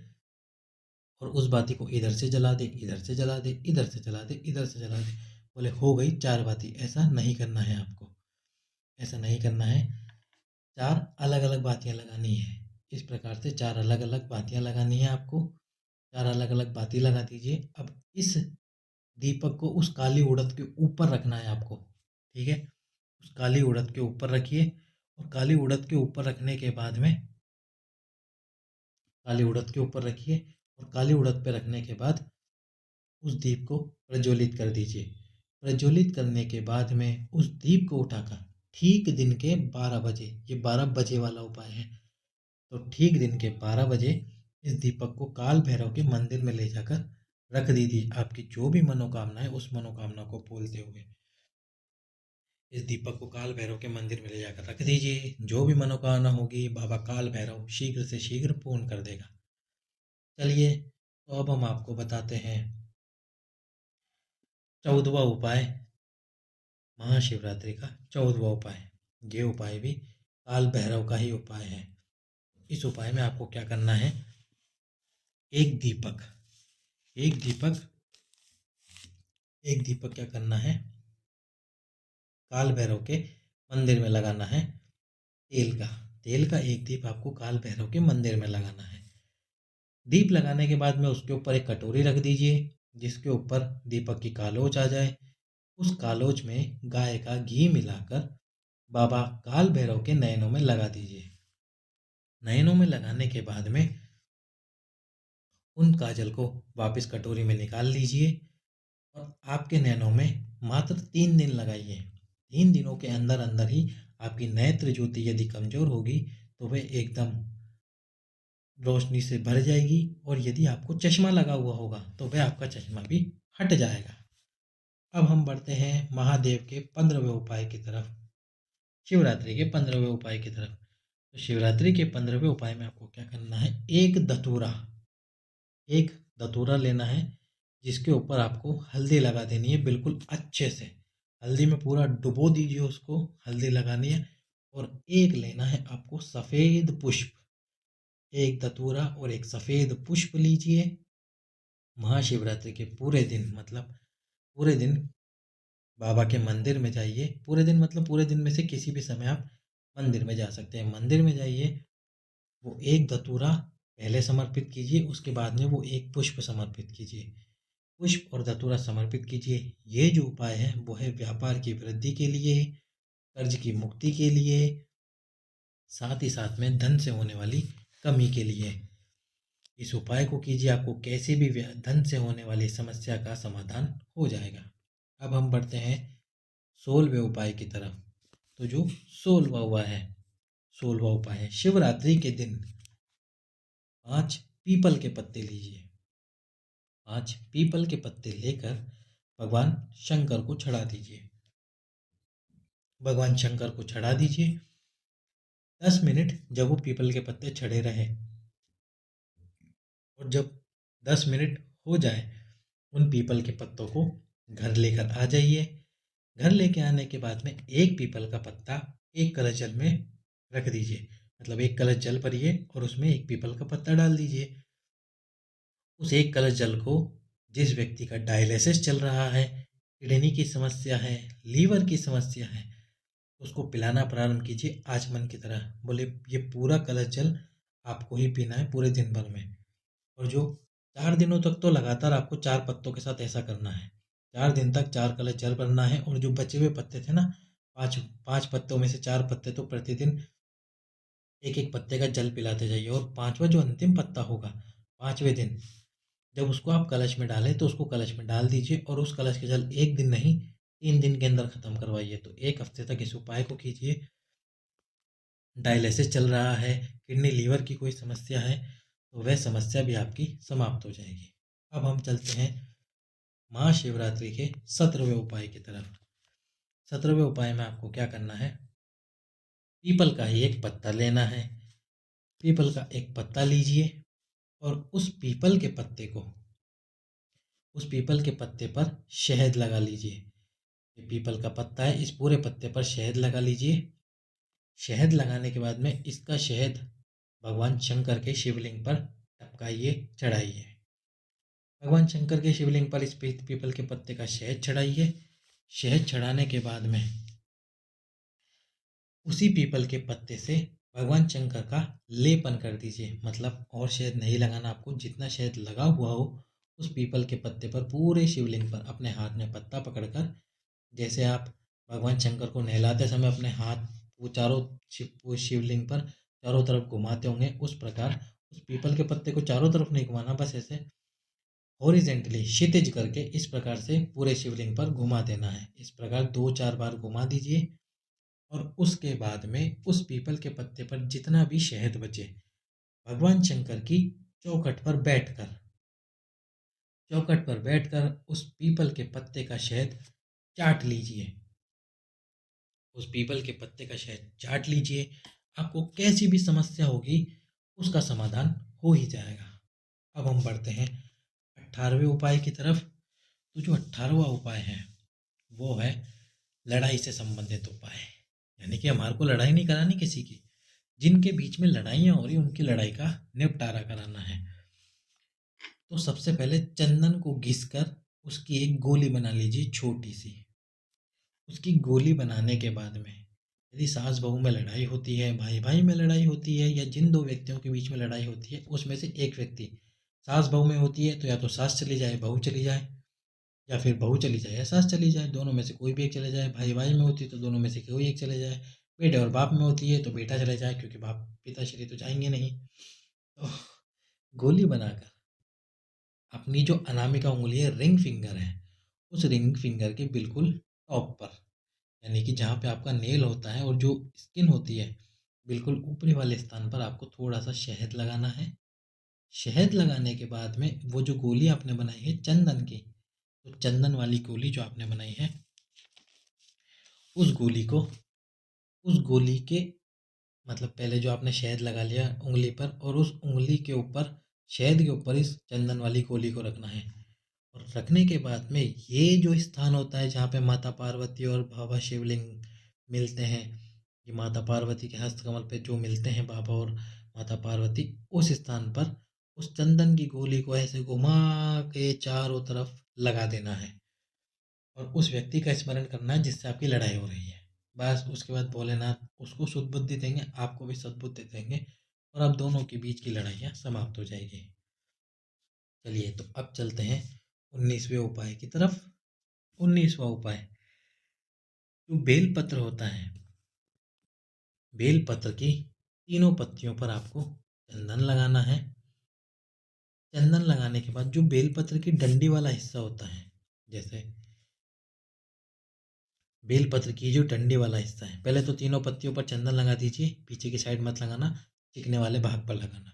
और उस बाती को इधर से जला दे, इधर से जला दे, इधर से जला दे, इधर से जला दे, बोले हो गई 4 बाती। ऐसा नहीं करना है आपको, ऐसा नहीं करना है। 4 अलग अलग बातियां लगानी है। इस प्रकार से 4 अलग अलग बातियां लगानी है आपको। 4 अलग अलग बाती लगा दीजिए। अब इस दीपक को उस काली उड़द के ऊपर रखना है आपको, ठीक है। उस काली उड़द के ऊपर रखिए, और काली उड़द के ऊपर रखने के बाद में काली उड़द के ऊपर रखिए, और काली उड़द पे रखने के बाद उस दीप को प्रज्वलित कर दीजिए। प्रज्वलित करने के बाद में उस दीप को उठाकर ठीक दिन के 12 बजे, ये 12 बजे वाला उपाय है, तो ठीक दिन के 12 बजे इस दीपक को काल भैरव के मंदिर में ले जाकर रख दीजिए। आपकी जो भी मनोकामना है उस मनोकामना को बोलते हुए इस दीपक को काल भैरव के मंदिर में ले जाकर रख दीजिए। जो भी मनोकामना होगी बाबा काल भैरव शीघ्र से शीघ्र पूर्ण कर देगा। चलिए, तो अब हम आपको बताते हैं 14वां उपाय, महाशिवरात्रि का 14वां उपाय। ये उपाय भी काल भैरव का ही उपाय है। इस उपाय में आपको क्या करना है, एक दीपक एक दीपक एक दीपक क्या करना है, काल भैरव के मंदिर में लगाना है। तेल का एक दीप आपको काल भैरव के मंदिर में लगाना है। दीप लगाने के बाद में उसके ऊपर एक कटोरी रख दीजिए, जिसके ऊपर दीपक की कालोच आ जाए। उस कालोच में गाय का घी मिलाकर बाबा काल भैरव के नयनों में लगा दीजिए। नयनों में लगाने के बाद में उन काजल को वापस कटोरी में निकाल लीजिए और आपके नैनों में मात्र 3 दिन लगाइए। 3 दिनों के अंदर अंदर ही आपकी नेत्र ज्योति यदि कमजोर होगी तो वह एकदम रोशनी से भर जाएगी, और यदि आपको चश्मा लगा हुआ होगा तो वह आपका चश्मा भी हट जाएगा। अब हम बढ़ते हैं महादेव के 15वें उपाय की तरफ, शिवरात्रि के 15वें उपाय की तरफ। तो शिवरात्रि के 15वें उपाय में आपको क्या करना है, एक धतूरा लेना है, जिसके ऊपर आपको हल्दी लगा देनी है बिल्कुल अच्छे से। हल्दी में पूरा डुबो दीजिए उसको, हल्दी लगानी है। और एक लेना है आपको सफ़ेद पुष्प, एक धतूरा और एक सफ़ेद पुष्प लीजिए। महाशिवरात्रि के पूरे दिन, मतलब पूरे दिन बाबा के मंदिर में जाइए। पूरे दिन मतलब पूरे दिन में से किसी भी समय आप मंदिर में जा सकते हैं। मंदिर में जाइए, वो एक धतूरा पहले समर्पित कीजिए, उसके बाद में वो एक पुष्प समर्पित कीजिए। पुष्प और धतूरा समर्पित कीजिए। ये जो उपाय है वो है व्यापार की वृद्धि के लिए, कर्ज की मुक्ति के लिए, साथ ही साथ में धन से होने वाली कमी के लिए। इस उपाय को कीजिए, आपको कैसे भी धन से होने वाली समस्या का समाधान हो जाएगा। अब हम बढ़ते हैं 16वें उपाय की तरफ। तो जो 16वां उपाय है, शिवरात्रि के दिन 5 पीपल के पत्ते लीजिए। 5 पीपल के पत्ते लेकर भगवान शंकर को चढ़ा दीजिए। भगवान शंकर को चढ़ा दीजिए। 10 मिनट जब वो पीपल के पत्ते चढ़े रहे, और जब 10 मिनट हो जाए, उन पीपल के पत्तों को घर लेकर आ जाइए। घर लेके आने के बाद में एक पीपल का पत्ता एक कलश जल में रख दीजिए। मतलब एक कलश जल भरिए और उसमें एक पीपल का पत्ता डाल दीजिए। उस एक कलश जल को जिस व्यक्ति का डायलिसिस चल रहा है, किडनी की समस्या है, लीवर की समस्या है, उसको पिलाना प्रारंभ कीजिए आचमन की तरह। बोले ये पूरा कलश जल आपको ही पीना है पूरे दिन भर में। और जो 4 दिनों तक तो लगातार आपको 4 पत्तों के साथ ऐसा करना है। 4 दिन तक 4 कलश जल भरना है, और जो बचे हुए पत्ते थे ना, 5 5 पत्तों में से 4 पत्ते तो प्रतिदिन एक एक पत्ते का जल पिलाते जाइए। और 5वां जो अंतिम पत्ता होगा 5वें दिन, जब उसको आप कलश में डालें तो उसको कलश में डाल दीजिए, और उस कलश के जल एक दिन नहीं 3 दिन के अंदर खत्म करवाइए। तो 1 हफ्ते तक इस उपाय को कीजिए। डायलिसिस चल रहा है, किडनी लीवर की कोई समस्या है, तो वह समस्या भी आपकी समाप्त हो जाएगी। अब हम चलते हैं महाशिवरात्रि के 17वें उपाय की तरफ। 17वें उपाय में आपको क्या करना है, पीपल का ही एक पत्ता लेना है। पीपल का एक पत्ता लीजिए और उस पीपल के पत्ते पर शहद लगा लीजिए। ये पीपल का पत्ता है, इस पूरे पत्ते पर शहद लगा लीजिए। शहद लगाने के बाद में इसका शहद भगवान शंकर के शिवलिंग पर टपकाइए, चढ़ाइए। भगवान शंकर के शिवलिंग पर इस पीपल के पत्ते का शहद चढ़ाइए। शहद चढ़ाने के बाद में उसी पीपल के पत्ते से भगवान शंकर का लेपन कर दीजिए। मतलब और शहद नहीं लगाना आपको, जितना शहद लगा हुआ हो उस पीपल के पत्ते पर पूरे शिवलिंग पर अपने हाथ में पत्ता पकड़कर, जैसे आप भगवान शंकर को नहलाते समय अपने हाथ वो वो शिवलिंग पर चारों तरफ घुमाते होंगे, उस प्रकार उस पीपल के पत्ते को चारों तरफ नहीं घुमाना, बस ऐसे हॉरिजेंटली क्षितिज करके इस प्रकार से पूरे शिवलिंग पर घुमा देना है। इस प्रकार 2 4 बार घुमा दीजिए। और उसके बाद में उस पीपल के पत्ते पर जितना भी शहद बचे, भगवान शंकर की चौखट पर बैठकर चौखट पर बैठकर उस पीपल के पत्ते का शहद चाट लीजिए। उस पीपल के पत्ते का शहद चाट लीजिए, आपको कैसी भी समस्या होगी उसका समाधान हो ही जाएगा। अब हम बढ़ते हैं 18वें उपाय की तरफ। तो जो 18वां उपाय है वो है लड़ाई से संबंधित उपाय। यानी कि हमारे को लड़ाई नहीं करानी किसी की, जिनके बीच में लड़ाइयाँ हो रही उनकी लड़ाई का निपटारा कराना है। तो सबसे पहले चंदन को घिस कर उसकी एक गोली बना लीजिए छोटी सी। उसकी गोली बनाने के बाद में यदि सास बहू में लड़ाई होती है, भाई भाई में लड़ाई होती है, या जिन दो व्यक्तियों के बीच में लड़ाई होती है उसमें से एक व्यक्ति सास बहू में होती है तो या तो सास चली जाए बहू चली जाए, या फिर बहू चली जाए या सास चली जाए, दोनों में से कोई भी एक चले जाए। भाई भाई में होती है तो दोनों में से कोई एक चले जाए। बेटे और बाप में होती है तो बेटा चले जाए, क्योंकि बाप पिताश्री तो जाएंगे नहीं। तो गोली बनाकर अपनी जो अनामिका उंगली है, रिंग फिंगर है, उस रिंग फिंगर के बिल्कुल टॉप पर, यानी कि जहाँ पे आपका नेल होता है और जो स्किन होती है बिल्कुल ऊपरी वाले स्थान पर आपको थोड़ा सा शहद लगाना है। शहद लगाने के बाद में वो जो गोली आपने बनाई है चंदन की, तो चंदन वाली गोली जो आपने बनाई है उस गोली को, उस गोली के मतलब पहले जो आपने शहद लगा लिया उंगली पर, और उस उंगली के ऊपर शहद के ऊपर इस चंदन वाली गोली को रखना है। और रखने के बाद में ये जो स्थान होता है जहाँ पे माता पार्वती और बाबा शिवलिंग मिलते हैं, ये माता पार्वती के हस्तकमल पे जो मिलते हैं बाबा और माता पार्वती, उस स्थान पर उस चंदन की गोली को ऐसे घुमा के चारों तरफ लगा देना है। और उस व्यक्ति का स्मरण करना है जिससे आपकी लड़ाई हो रही है। बस उसके बाद भोलेनाथ उसको सुध-बुद्धि देंगे, आपको भी सद्बुद्धि देंगे, और आप दोनों के बीच की लड़ाइयाँ समाप्त हो जाएगी। चलिए तो अब चलते हैं 19वें उपाय की तरफ। 19वां उपाय, जो बेलपत्र होता है, बेलपत्र की तीनों पत्तियों पर आपको चंदन लगाना है। चंदन लगाने के बाद जो बेलपत्र की डंडी वाला हिस्सा होता है, जैसे बेलपत्र की जो डंडी वाला हिस्सा है, पहले तो तीनों पत्तियों पर चंदन लगा दीजिए, पीछे की साइड मत लगाना, चिकने वाले भाग पर लगाना।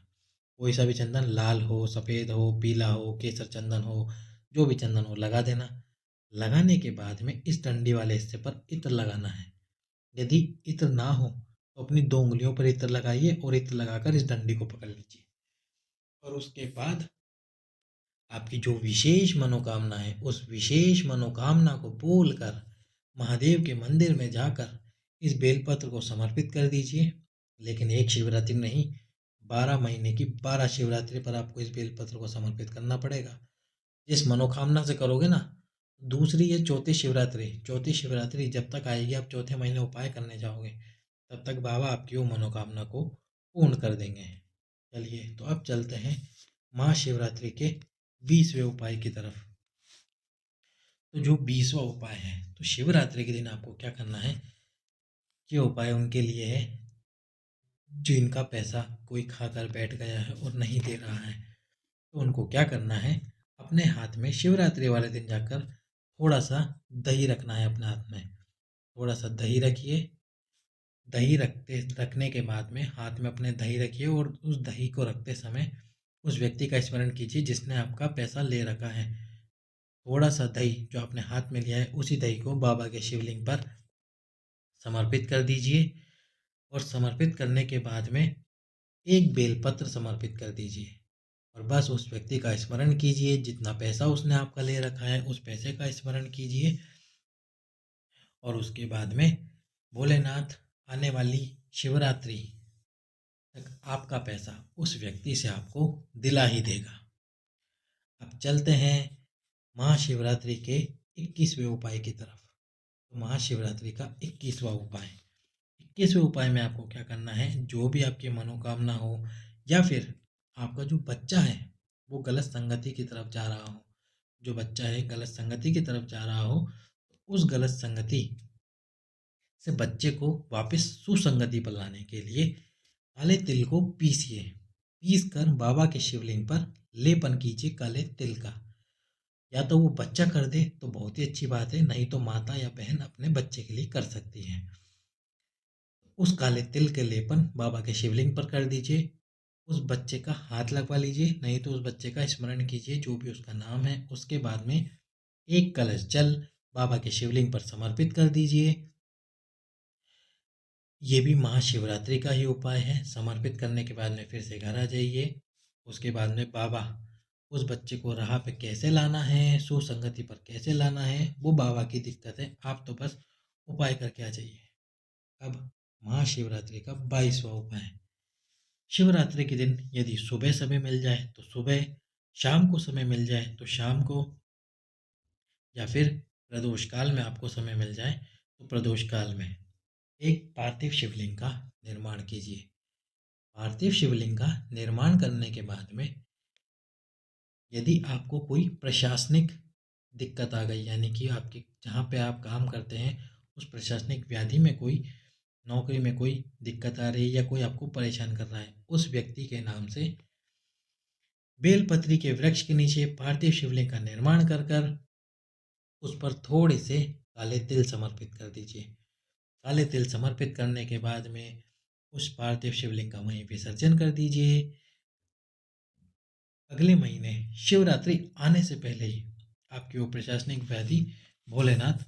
कोई सा भी चंदन, लाल हो, सफ़ेद हो, पीला हो, केसर चंदन हो, जो भी चंदन हो लगा देना। लगाने के बाद में इस डंडी वाले हिस्से पर इत्र लगाना है। यदि इत्र ना हो तो अपनी दो उंगलियों पर इत्र लगाइए और इत्र लगाकर इस डंडी को पकड़ लीजिए। और उसके बाद आपकी जो विशेष मनोकामना है उस विशेष मनोकामना को बोलकर महादेव के मंदिर में जाकर इस बेलपत्र को समर्पित कर दीजिए। लेकिन एक शिवरात्रि नहीं, 12 महीने की 12 शिवरात्रि पर आपको इस बेलपत्र को समर्पित करना पड़ेगा। जिस मनोकामना से करोगे ना, दूसरी है चौथी शिवरात्रि। चौथी शिवरात्रि जब तक आएगी, आप चौथे महीने उपाय करने जाओगे, तब तक बाबा आपकी वो मनोकामना को पूर्ण कर देंगे। चलिए तो अब चलते हैं महाशिवरात्रि के 20वें उपाय की तरफ। तो जो 20वां उपाय है, तो शिवरात्रि के दिन आपको क्या करना है, ये उपाय उनके लिए है जिनका पैसा कोई खाकर बैठ गया है और नहीं दे रहा है। तो उनको क्या करना है, अपने हाथ में शिवरात्रि वाले दिन जाकर थोड़ा सा दही रखना है अपने हाथ में। थोड़ा सा दही रखिए। दही रखने के बाद में हाथ में अपने दही रखिए, और उस दही को रखते समय उस व्यक्ति का स्मरण कीजिए जिसने आपका पैसा ले रखा है। थोड़ा सा दही जो आपने हाथ में लिया है उसी दही को बाबा के शिवलिंग पर समर्पित कर दीजिए। और समर्पित करने के बाद में एक बेलपत्र समर्पित कर दीजिए। और बस उस व्यक्ति का स्मरण कीजिए, जितना पैसा उसने आपका ले रखा है उस पैसे का स्मरण कीजिए। और उसके बाद में भोलेनाथ आने वाली शिवरात्रि तक आपका पैसा उस व्यक्ति से आपको दिला ही देगा। अब चलते हैं महाशिवरात्रि के 21वें उपाय की तरफ। तो महाशिवरात्रि का 21वां उपाय, 21वें उपाय में आपको क्या करना है, जो भी आपकी मनोकामना हो, या फिर आपका जो बच्चा है वो गलत संगति की तरफ जा रहा हो, जो बच्चा है गलत संगति की तरफ जा रहा हो, तो उस गलत संगति से बच्चे को वापस सुसंगति पर लाने के लिए काले तिल को पीसिए। पीस कर बाबा के शिवलिंग पर लेपन कीजिए काले तिल का। या तो वो बच्चा कर दे तो बहुत ही अच्छी बात है, नहीं तो माता या बहन अपने बच्चे के लिए कर सकती है। उस काले तिल के लेपन बाबा के शिवलिंग पर कर दीजिए। उस बच्चे का हाथ लगवा लीजिए, नहीं तो उस बच्चे का स्मरण कीजिए, जो भी उसका नाम है। उसके बाद में एक कलश जल बाबा के शिवलिंग पर समर्पित कर दीजिए। ये भी महाशिवरात्रि का ही उपाय है। समर्पित करने के बाद में फिर से घर आ जाइए। उसके बाद में बाबा उस बच्चे को राह पे कैसे लाना है, सुसंगति पर कैसे लाना है, वो बाबा की दिक्कत है। आप तो बस उपाय करके आ जाइए। अब महाशिवरात्रि का 22वां उपाय। शिवरात्रि के दिन यदि सुबह समय मिल जाए तो सुबह, शाम को समय मिल जाए तो शाम को, या फिर प्रदोष काल में आपको समय मिल जाए तो प्रदोष काल में एक पार्थिव शिवलिंग का निर्माण कीजिए। पार्थिव शिवलिंग का निर्माण करने के बाद में यदि आपको कोई प्रशासनिक दिक्कत आ गई, यानी कि आपके जहाँ पे आप काम करते हैं उस प्रशासनिक व्याधि में कोई, नौकरी में कोई दिक्कत आ रही है, या कोई आपको परेशान कर रहा है, उस व्यक्ति के नाम से बेलपत्री के वृक्ष के नीचे पार्थिव शिवलिंग का निर्माण कर कर उस पर थोड़े से काले तिल समर्पित कर दीजिए। काले तिल समर्पित करने के बाद में उस पार्थिव शिवलिंग का वहीं विसर्जन कर दीजिए। अगले महीने शिवरात्रि आने से पहले ही आपकी वो प्रशासनिक व्याधि भोलेनाथ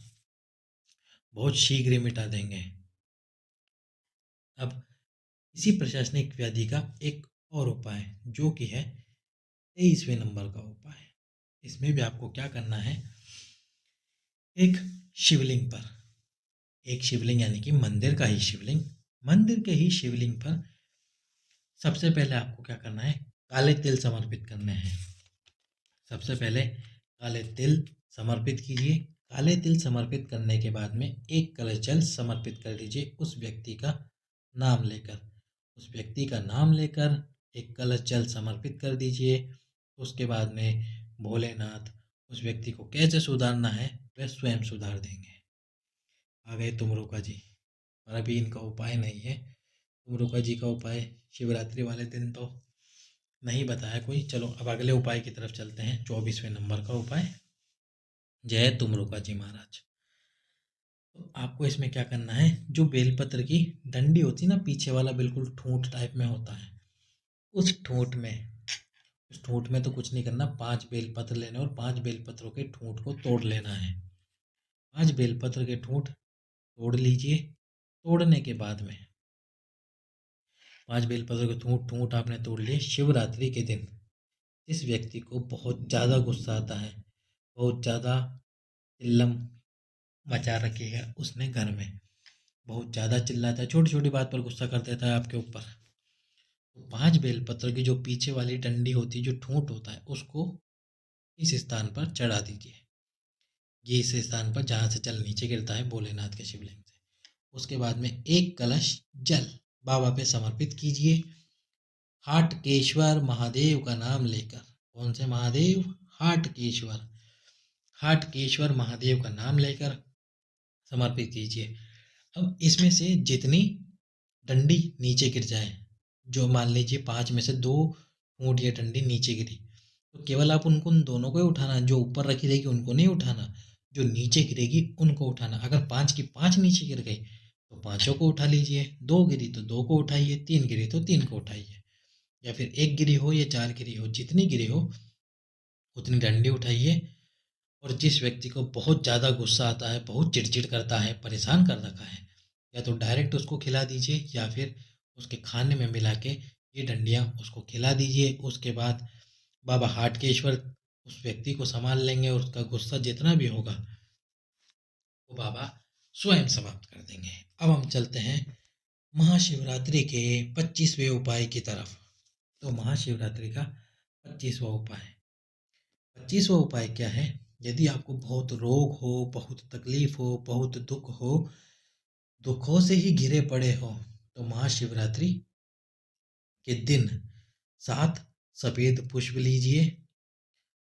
बहुत शीघ्र ही मिटा देंगे। अब इसी प्रशासनिक व्याधि का एक और उपाय, जो कि है 23वें नंबर का उपाय। इसमें भी आपको क्या करना है, एक शिवलिंग पर, एक शिवलिंग यानी कि मंदिर का ही शिवलिंग, मंदिर के ही शिवलिंग पर सबसे पहले आपको क्या करना है, काले तिल समर्पित करने हैं। सबसे पहले काले तिल समर्पित कीजिए। काले तिल समर्पित करने के बाद में एक कलश जल समर्पित कर दीजिए उस व्यक्ति का नाम लेकर। उस व्यक्ति का नाम लेकर एक कलश जल समर्पित कर दीजिए। उसके बाद में भोलेनाथ उस व्यक्ति को कैसे सुधारना है वह स्वयं सुधार देंगे। आ गए तुमरुका जी, और अभी इनका उपाय नहीं है। तुमरुका जी का उपाय शिवरात्रि वाले दिन तो नहीं बताया कोई। चलो अब अगले उपाय की तरफ चलते हैं। 24वें नंबर का उपाय। जय तुमरुका जी महाराज। तो आपको इसमें क्या करना है, जो बेलपत्र की डंडी होती है ना, पीछे वाला बिल्कुल ठूंठ टाइप में होता है, उस ठूंठ में तो कुछ नहीं करना। 5 बेलपत्र लेने और 5 बेलपत्रों के ठूंठ को तोड़ लेना है। 5 बेलपत्र के ठूंठ तोड़ लीजिए। तोड़ने के बाद में 5 बेलपत्र के ठूंठ ठूंठ आपने तोड़ लिए। शिवरात्रि के दिन जिस व्यक्ति को बहुत ज़्यादा गुस्सा आता है, बहुत ज़्यादा चिल्लम मचा रखी है उसने घर में, बहुत ज़्यादा चिल्लाता है, छोटी छोटी बात पर गुस्सा कर देता है आपके ऊपर, तो 5 बेलपत्र की जो पीछे वाली डंडी होती है, जो ठूंठ होता है, उसको इस स्थान पर चढ़ा दीजिए। ये इस स्थान पर जहाँ से जल नीचे गिरता है भोलेनाथ के शिवलिंग से। उसके बाद में एक कलश जल बाबा पे समर्पित कीजिए। हाटकेश्वर महादेव का नाम लेकर। कौन से महादेव? हाटकेश्वर। हाटकेश्वर महादेव का नाम लेकर समर्पित कीजिए। अब इसमें से जितनी डंडी नीचे गिर जाए, जो मान लीजिए 5 में से 2 ऊँट या डंडी नीचे गिरी, तो केवल आप उनको, उन दोनों को ही उठाना। जो ऊपर रखी रहेगी उनको नहीं उठाना, जो नीचे गिरेगी उनको उठाना। अगर 5 की 5 नीचे गिर गई तो पांचों को उठा लीजिए, 2 गिरी तो 2 को उठाइए, 3 गिरी तो 3 को उठाइए, या फिर 1 गिरी हो या 4 गिरी हो, जितनी गिरी हो उतनी डंडी उठाइए। और जिस व्यक्ति को बहुत ज़्यादा गुस्सा आता है, बहुत चिड़चिड़ करता है, परेशान कर रखा है, या तो डायरेक्ट उसको खिला दीजिए, या फिर उसके खाने में मिला के ये डंडियाँ उसको खिला दीजिए। उसके बाद बाबा हाटकेश्वर उस व्यक्ति को संभाल लेंगे, और उसका गुस्सा जितना भी होगा वो बाबा स्वयं समाप्त कर देंगे। अब हम चलते हैं महाशिवरात्रि के 25वें उपाय की तरफ। तो महाशिवरात्रि का 25वां उपाय, 25वां उपाय क्या है? यदि आपको बहुत रोग हो, बहुत तकलीफ हो, बहुत दुख हो, दुखों से ही घिरे पड़े हो, तो महाशिवरात्रि के दिन 7 सफेद पुष्प लीजिए।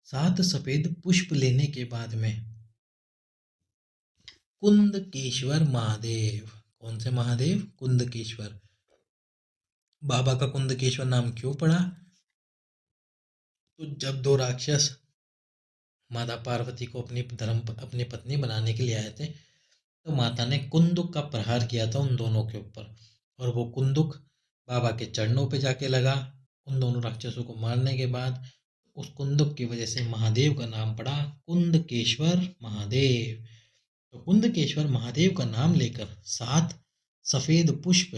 7 सफेद पुष्प लेने के बाद में कुंदकेश्वर महादेव। कौन से महादेव? कुंदकेश्वर। बाबा का कुंदकेश्वर नाम क्यों पड़ा? तो जब 2 राक्षस माता पार्वती को अपनी पत्नी बनाने के लिए आए थे, तो माता ने कुंदुक का प्रहार किया था उन दोनों के ऊपर, और वो कुंदुक बाबा के चरणों पे जाके लगा, उन दोनों राक्षसों को मारने के बाद उस कुंदक की वजह से महादेव का नाम पड़ा कुंदकेश्वर महादेव। तो कुंदकेश्वर महादेव का नाम लेकर 7 सफेद पुष्प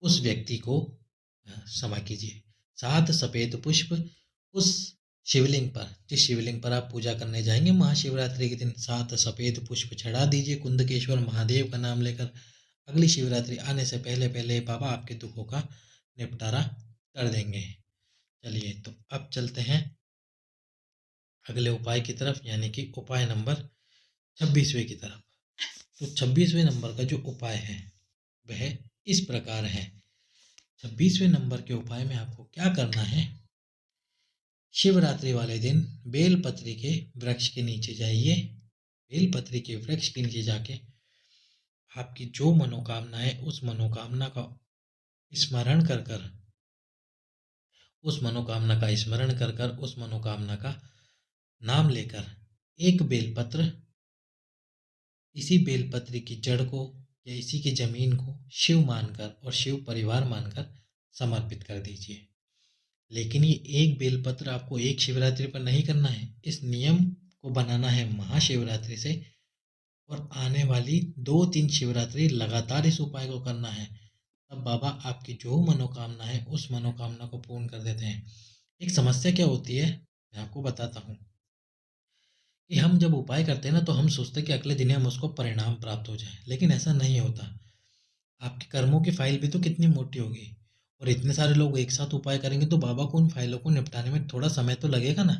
उस व्यक्ति को क्षमा कीजिए 7 सफेद पुष्प उस शिवलिंग पर, जिस शिवलिंग पर आप पूजा करने जाएंगे महाशिवरात्रि के दिन, 7 सफेद पुष्प चढ़ा दीजिए कुंदकेश्वर महादेव का नाम लेकर। अगली शिवरात्रि आने से पहले पहले बाबा आपके दुखों का निपटारा कर देंगे। चलिए तो अब चलते हैं अगले उपाय की तरफ, यानी कि उपाय नंबर 26वें की तरफ। तो 26वें नंबर का जो उपाय है वह इस प्रकार है। 26वें नंबर के उपाय में आपको क्या करना है, शिवरात्रि वाले दिन बेलपत्री के वृक्ष के नीचे जाइए। बेलपत्री के वृक्ष के नीचे जाके आपकी जो मनोकामना है उस मनोकामना का स्मरण कर कर उस मनोकामना का स्मरण कर कर उस मनोकामना का नाम लेकर एक बेलपत्र इसी बेलपत्री की जड़ को या इसी की जमीन को शिव मानकर और शिव परिवार मानकर समर्पित कर दीजिए। लेकिन ये एक बेलपत्र आपको एक शिवरात्रि पर नहीं करना है, इस नियम को बनाना है महाशिवरात्रि से, और आने वाली 2-3 शिवरात्रि लगातार इस उपाय को करना है। तब बाबा आपकी जो मनोकामना है उस मनोकामना को पूर्ण कर देते हैं। एक समस्या क्या होती है मैं आपको बताता हूँ कि हम जब उपाय करते हैं ना तो हम सोचते हैं कि अगले दिन हम उसको परिणाम प्राप्त हो जाए, लेकिन ऐसा नहीं होता। आपके कर्मों की फाइल भी तो कितनी मोटी होगी, और इतने सारे लोग एक साथ उपाय करेंगे तो बाबा को उन फाइलों को निपटाने में थोड़ा समय तो लगेगा ना।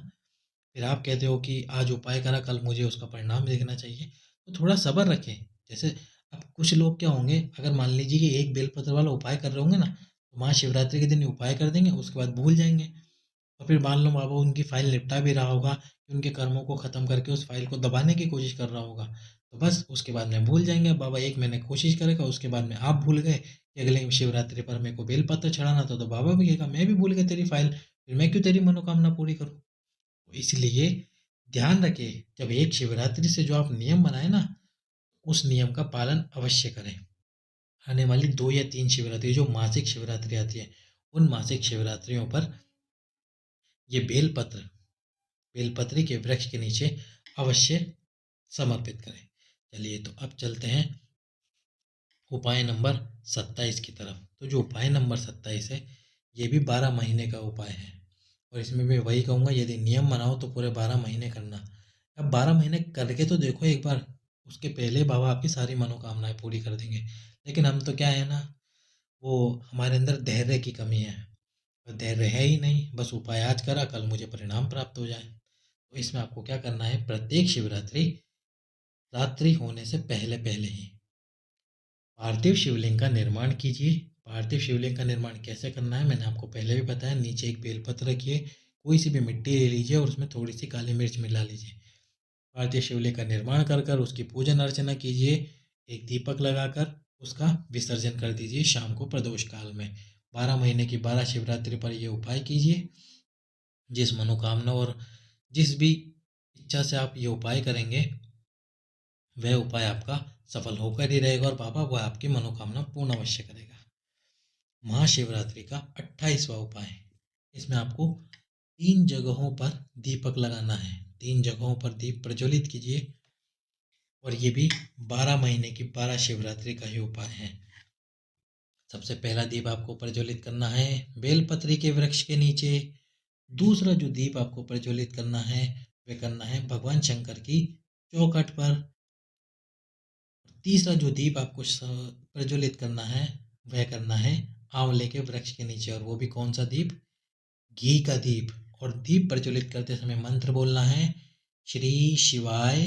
फिर आप कहते हो कि आज उपाय करा कल मुझे उसका परिणाम देखना चाहिए, तो थोड़ा सब्र रखें। जैसे अब कुछ लोग क्या होंगे, अगर मान लीजिए कि एक बेलपत्र वाला उपाय कर रहे होंगे ना, तो महाशिवरात्रि के दिन उपाय कर देंगे, उसके बाद भूल जाएंगे। और फिर मान लो बाबा उनकी फाइल निपटा भी रहा होगा कि उनके कर्मों को ख़त्म करके उस फाइल को दबाने की कोशिश कर रहा होगा, तो बस उसके बाद में भूल जाएंगे। बाबा 1 महीने कोशिश करेगा, उसके बाद में आप भूल गए कि अगले शिवरात्रि पर मेरे को बेलपत्र चढ़ाना था, तो बाबा भी कहेगा मैं भी भूल गया तेरी फाइल, फिर मैं क्यों तेरी मनोकामना पूरी करूँ। तो इसलिए ध्यान रखें, जब एक शिवरात्रि से जो आप नियम बनाए ना उस नियम का पालन अवश्य करें। आने वाली 2 या 3 शिवरात्रि जो मासिक शिवरात्रि आती है, उन मासिक शिवरात्रियों पर ये बेलपत्री के वृक्ष के नीचे अवश्य समर्पित करें। चलिए तो अब चलते हैं उपाय नंबर 27 की तरफ। तो जो उपाय नंबर 27 है ये भी 12 महीने का उपाय है, और इसमें मैं वही कहूँगा यदि नियम बनाओ तो पूरे 12 महीने करना। अब 12 महीने करके तो देखो एक बार, उसके पहले बाबा आपकी सारी मनोकामनाएं पूरी कर देंगे। लेकिन हम तो क्या है ना, वो हमारे अंदर धैर्य की कमी है, धैर्य है ही नहीं, बस उपाय आज करा कल मुझे परिणाम प्राप्त हो जाए। तो इसमें आपको क्या करना है, प्रत्येक शिवरात्रि रात्रि होने से पहले पहले ही पार्थिव शिवलिंग का निर्माण कीजिए। पार्थिव शिवलिंग का निर्माण कैसे करना है मैंने आपको पहले भी बताया। नीचे एक बेलपत्र रखिए, कोई सी भी मिट्टी ले लीजिए और उसमें थोड़ी सी काली मिर्च मिला लीजिए। पार्थिव शिवलिंग का निर्माण कर कर उसकी पूजन अर्चना कीजिए। एक दीपक लगाकर उसका विसर्जन कर दीजिए शाम को प्रदोष काल में। 12 महीने की 12 शिवरात्रि पर यह उपाय कीजिए। जिस मनोकामना और जिस भी इच्छा से आप ये उपाय करेंगे वह उपाय आपका सफल होकर ही रहेगा, और बाबा वह आपकी मनोकामना पूर्ण अवश्य करेगा। महाशिवरात्रि का 28वां उपाय, इसमें आपको 3 जगहों पर दीपक लगाना है। 3 जगहों पर दीप प्रज्वलित कीजिए, और ये भी 12 महीने की 12 शिवरात्रि का ही उपाय है। सबसे पहला दीप आपको प्रज्वलित करना है बेलपत्री के वृक्ष के नीचे। दूसरा जो दीप आपको प्रज्वलित करना है वह करना है भगवान शंकर की चौखट पर। तीसरा जो दीप आपको प्रज्वलित करना है वह करना है आंवले के वृक्ष के नीचे, और वो भी कौन सा दीप, घी का दीप। और दीप प्रज्वलित करते समय मंत्र बोलना है श्री शिवाय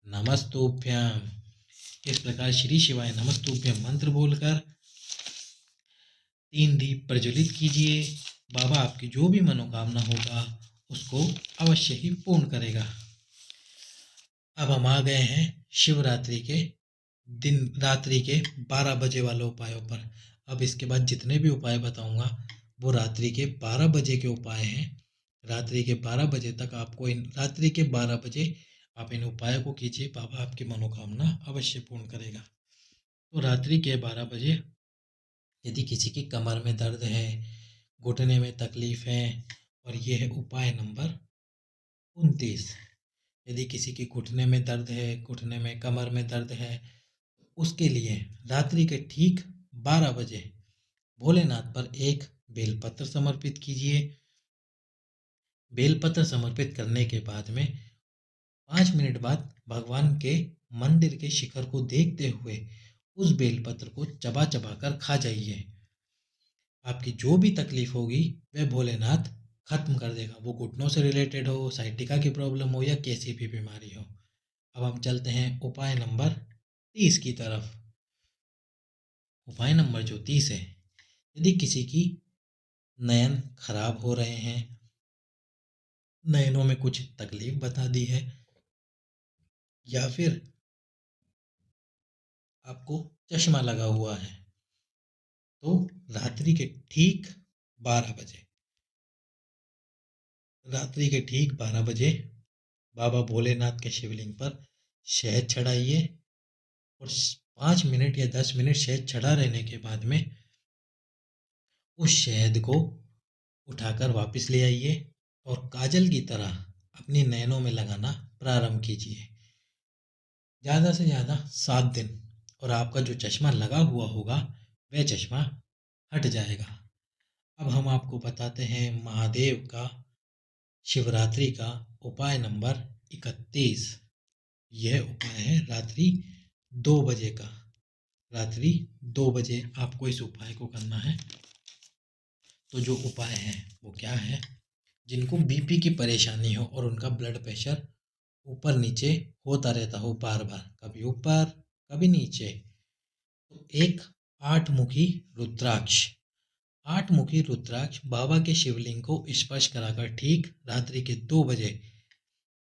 नमस्तुभ्यम। इस प्रकार श्री शिवाय नमस्तुभ्यम मंत्र बोलकर 3 दीप प्रज्वलित कीजिए। बाबा आपकी जो भी मनोकामना होगा उसको अवश्य ही पूर्ण करेगा। अब हम आ गए हैं शिवरात्रि के दिन रात्रि के 12 बजे वाले उपायों पर। अब इसके बाद जितने भी उपाय बताऊंगा वो रात्रि के 12 बजे के उपाय हैं। रात्रि के 12 बजे तक आपको रात्रि के 12 बजे आप इन उपायों को कीजिए, बाबा आपकी मनोकामना अवश्य पूर्ण करेगा। तो रात्रि के 12 बजे यदि किसी की कमर में दर्द है, घुटने में तकलीफ है और ये है उपाय नंबर 29। यदि किसी के घुटने में दर्द है, घुटने में कमर में दर्द है, उसके लिए रात्रि के ठीक 12 बजे भोलेनाथ पर एक बेलपत्र समर्पित कीजिए। बेलपत्र समर्पित करने के बाद में 5 मिनट बाद भगवान के मंदिर के शिखर को देखते हुए उस बेलपत्र को चबा चबा कर खा जाइए। आपकी जो भी तकलीफ होगी वह भोलेनाथ खत्म कर देगा, वो घुटनों से रिलेटेड हो, साइटिका की प्रॉब्लम हो या कैसी भी बीमारी हो। अब हम चलते हैं उपाय नंबर 30 की तरफ। उपाय नंबर जो 30 है, यदि किसी की नयन खराब हो रहे हैं, नयनों में कुछ तकलीफ बता दी है, या फिर आपको चश्मा लगा हुआ है, तो रात्रि के ठीक 12 बजे रात्रि के ठीक 12 बजे बाबा भोलेनाथ के शिवलिंग पर शहद चढ़ाइए और 5 मिनट या 10 मिनट शहद चढ़ा रहने के बाद में उस शहद को उठाकर वापस ले आइए और काजल की तरह अपनी नैनों में लगाना प्रारंभ कीजिए। ज़्यादा से ज़्यादा 7 दिन, और आपका जो चश्मा लगा हुआ होगा वह चश्मा हट जाएगा। अब हम आपको बताते हैं महादेव का शिवरात्रि का उपाय नंबर 31। यह उपाय है रात्रि 2 बजे का। रात्रि 2 बजे आपको इस उपाय को करना है। तो जो उपाय है वो क्या है? जिनको बीपी की परेशानी हो और उनका ब्लड प्रेशर ऊपर नीचे होता रहता हो बार बार, कभी ऊपर कभी नीचे, तो एक 8 मुखी रुद्राक्ष 8 मुखी रुद्राक्ष बाबा के शिवलिंग को स्पर्श कराकर ठीक रात्रि के 2 बजे,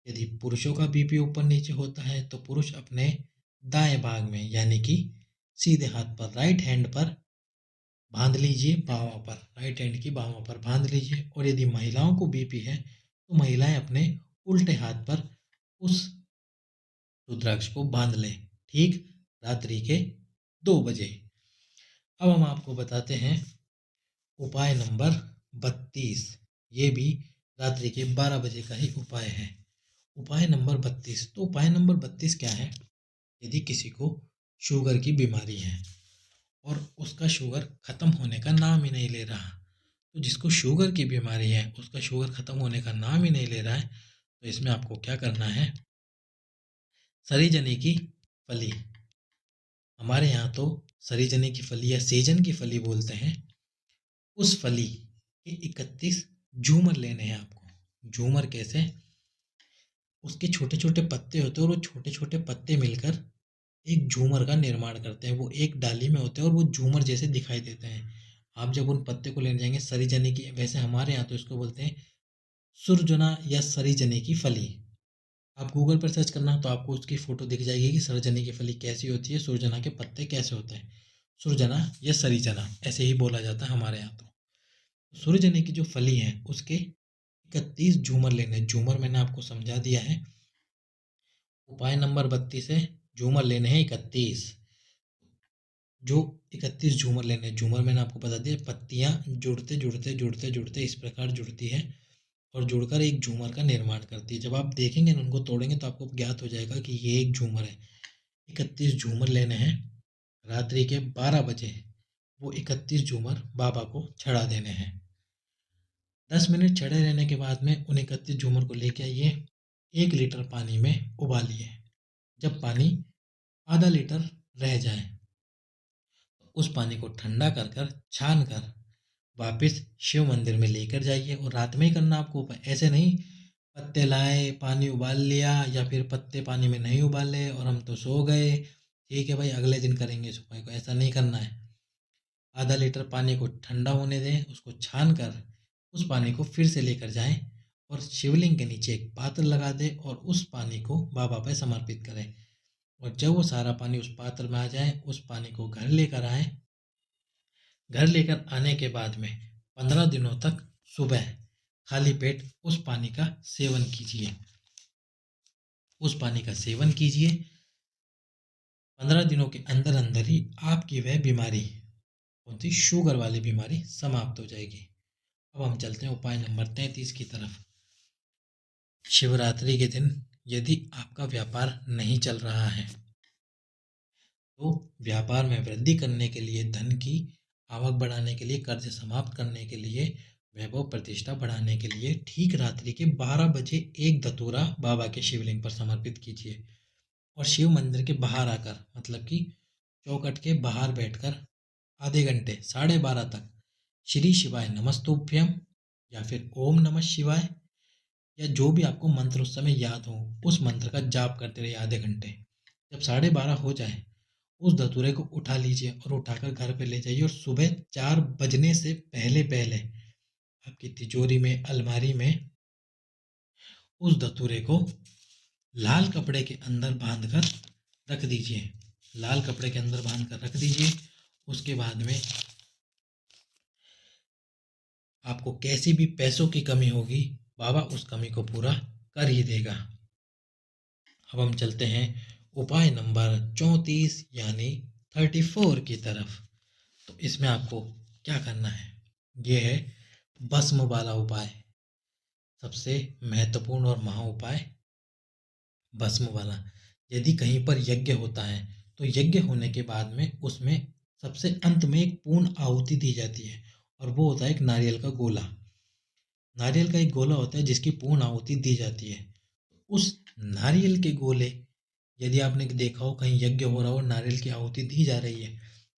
यदि पुरुषों का बीपी ऊपर नीचे होता है तो पुरुष अपने दाएं भाग में यानी कि सीधे हाथ पर, राइट हैंड पर बांध लीजिए, बाहों पर, राइट हैंड की बाहों पर बांध लीजिए। और यदि महिलाओं को बीपी है तो महिलाएं अपने उल्टे हाथ पर उस रुद्राक्ष को बांध लें ठीक रात्रि के 2 बजे। अब हम आपको बताते हैं उपाय नंबर 32। ये भी रात्रि के 12 बजे का ही उपाय है। उपाय नंबर 32। तो उपाय नंबर 32 क्या है? यदि किसी को शुगर की बीमारी है और उसका शुगर खत्म होने का नाम ही नहीं ले रहा, तो जिसको शुगर की बीमारी है उसका शुगर खत्म होने का नाम ही नहीं ले रहा है, तो इसमें आपको क्या करना है? सरीजनी की फली, हमारे यहाँ तो सरीजनी की फली या सेजन की फली बोलते हैं, उस फली के 31 झूमर लेने हैं आपको। झूमर कैसे? उसके छोटे छोटे पत्ते होते हैं और वो छोटे छोटे पत्ते मिलकर एक झूमर का निर्माण करते हैं। वो एक डाली में होते हैं और वो झूमर जैसे दिखाई देते हैं। आप जब उन पत्ते को लेने जाएंगे, सरीजनी की, वैसे हमारे यहाँ तो इसको बोलते हैं सुरजना या सरीजनी की फली। आप गूगल पर सर्च करना तो आपको उसकी फोटो दिख जाएगी कि सरीजनी की फली कैसी होती है, सुरजना के पत्ते कैसे होते हैं। सुरजना या सरीजना ऐसे ही बोला जाता है हमारे यहाँ तो। सुरजनी की जो फली है उसके 31 झूमर लेने। झूमर मैंने आपको समझा दिया है। उपाय नंबर 32 है, झूमर लेने हैं 31। जो 31 झूमर लेने, झूमर मैंने आपको बता दिया, पत्तियां जुड़ते जुड़ते जुड़ते जुड़ते इस प्रकार जुड़ती है और जुड़कर एक झूमर का निर्माण करती है। जब आप देखेंगे ना, उनको तोड़ेंगे तो आपको ज्ञात हो जाएगा कि ये एक झूमर है। 31 झूमर लेने हैं, रात्रि के 12 बजे वो 31 झूमर बाबा को चढ़ा देने हैं। 10 मिनट चढ़े रहने के बाद में उन 31 झूमर को लेके आइए, 1 लीटर पानी में उबालिए। जब पानी आधा लीटर रह जाए उस पानी को ठंडा कर कर छान कर वापस शिव मंदिर में लेकर जाइए। और रात में ही करना आपको उपाय, ऐसे नहीं पत्ते लाए पानी उबाल लिया या फिर पत्ते पानी में नहीं उबाले और हम तो सो गए, ठीक है भाई अगले दिन करेंगे इस उपाय को, ऐसा नहीं करना है। आधा लीटर पानी को ठंडा होने दें, उसको छान कर उस पानी को फिर से लेकर जाएं और शिवलिंग के नीचे एक पात्र लगा दें और उस पानी को बाबा पर समर्पित करें। और जब वो सारा पानी उस पात्र में आ जाए, उस पानी को घर लेकर आए। घर लेकर आने के बाद में 15 दिनों तक सुबह खाली पेट उस पानी का सेवन कीजिए। उस पानी का सेवन कीजिए। 15 दिनों के अंदर अंदर ही आपकी वह बीमारी, कौन सी, शुगर वाली बीमारी, समाप्त हो जाएगी। अब हम चलते हैं उपाय नंबर 33 की तरफ। शिवरात्रि के दिन यदि आपका व्यापार नहीं चल रहा है तो व्यापार में वृद्धि करने के लिए, धन की आवक बढ़ाने के लिए, कर्ज समाप्त करने के लिए, वैभव प्रतिष्ठा बढ़ाने के लिए ठीक रात्रि के 12 बजे एक धतूरा बाबा के शिवलिंग पर समर्पित कीजिए और शिव मंदिर के बाहर आकर, मतलब कि चौखट के बाहर बैठकर आधे घंटे 12:30 तक श्री शिवाय नमस्तुभ्यम या फिर ओम नमः शिवाय या जो भी आपको मंत्र उस समय याद हो उस मंत्र का जाप करते रहिए आधे घंटे। जब 12:30 हो जाए उस धतूरे को उठा लीजिए और उठाकर घर पे ले जाइए और सुबह 4 बजने से पहले पहले आपकी तिजोरी में, अलमारी में उस धतूरे को लाल कपड़े के अंदर बांध कर रख दीजिए। लाल कपड़े के अंदर बांध कर रख दीजिए। उसके बाद में आपको कैसी भी पैसों की कमी होगी, बाबा उस कमी को पूरा कर ही देगा। अब हम चलते हैं उपाय नंबर 34 यानी 34 की तरफ। तो इसमें आपको क्या करना है, ये है भस्म वाला उपाय। सबसे महत्वपूर्ण और महा उपाय भस्म वाला। यदि कहीं पर यज्ञ होता है तो यज्ञ होने के बाद में उसमें सबसे अंत में एक पूर्ण आहुति दी जाती है और वो होता है एक नारियल का गोला। नारियल का एक गोला होता है जिसकी पूर्ण आहुति दी जाती है। उस नारियल के गोले, यदि आपने देखा हो कहीं यज्ञ हो रहा हो, नारियल की आहुति दी जा रही है,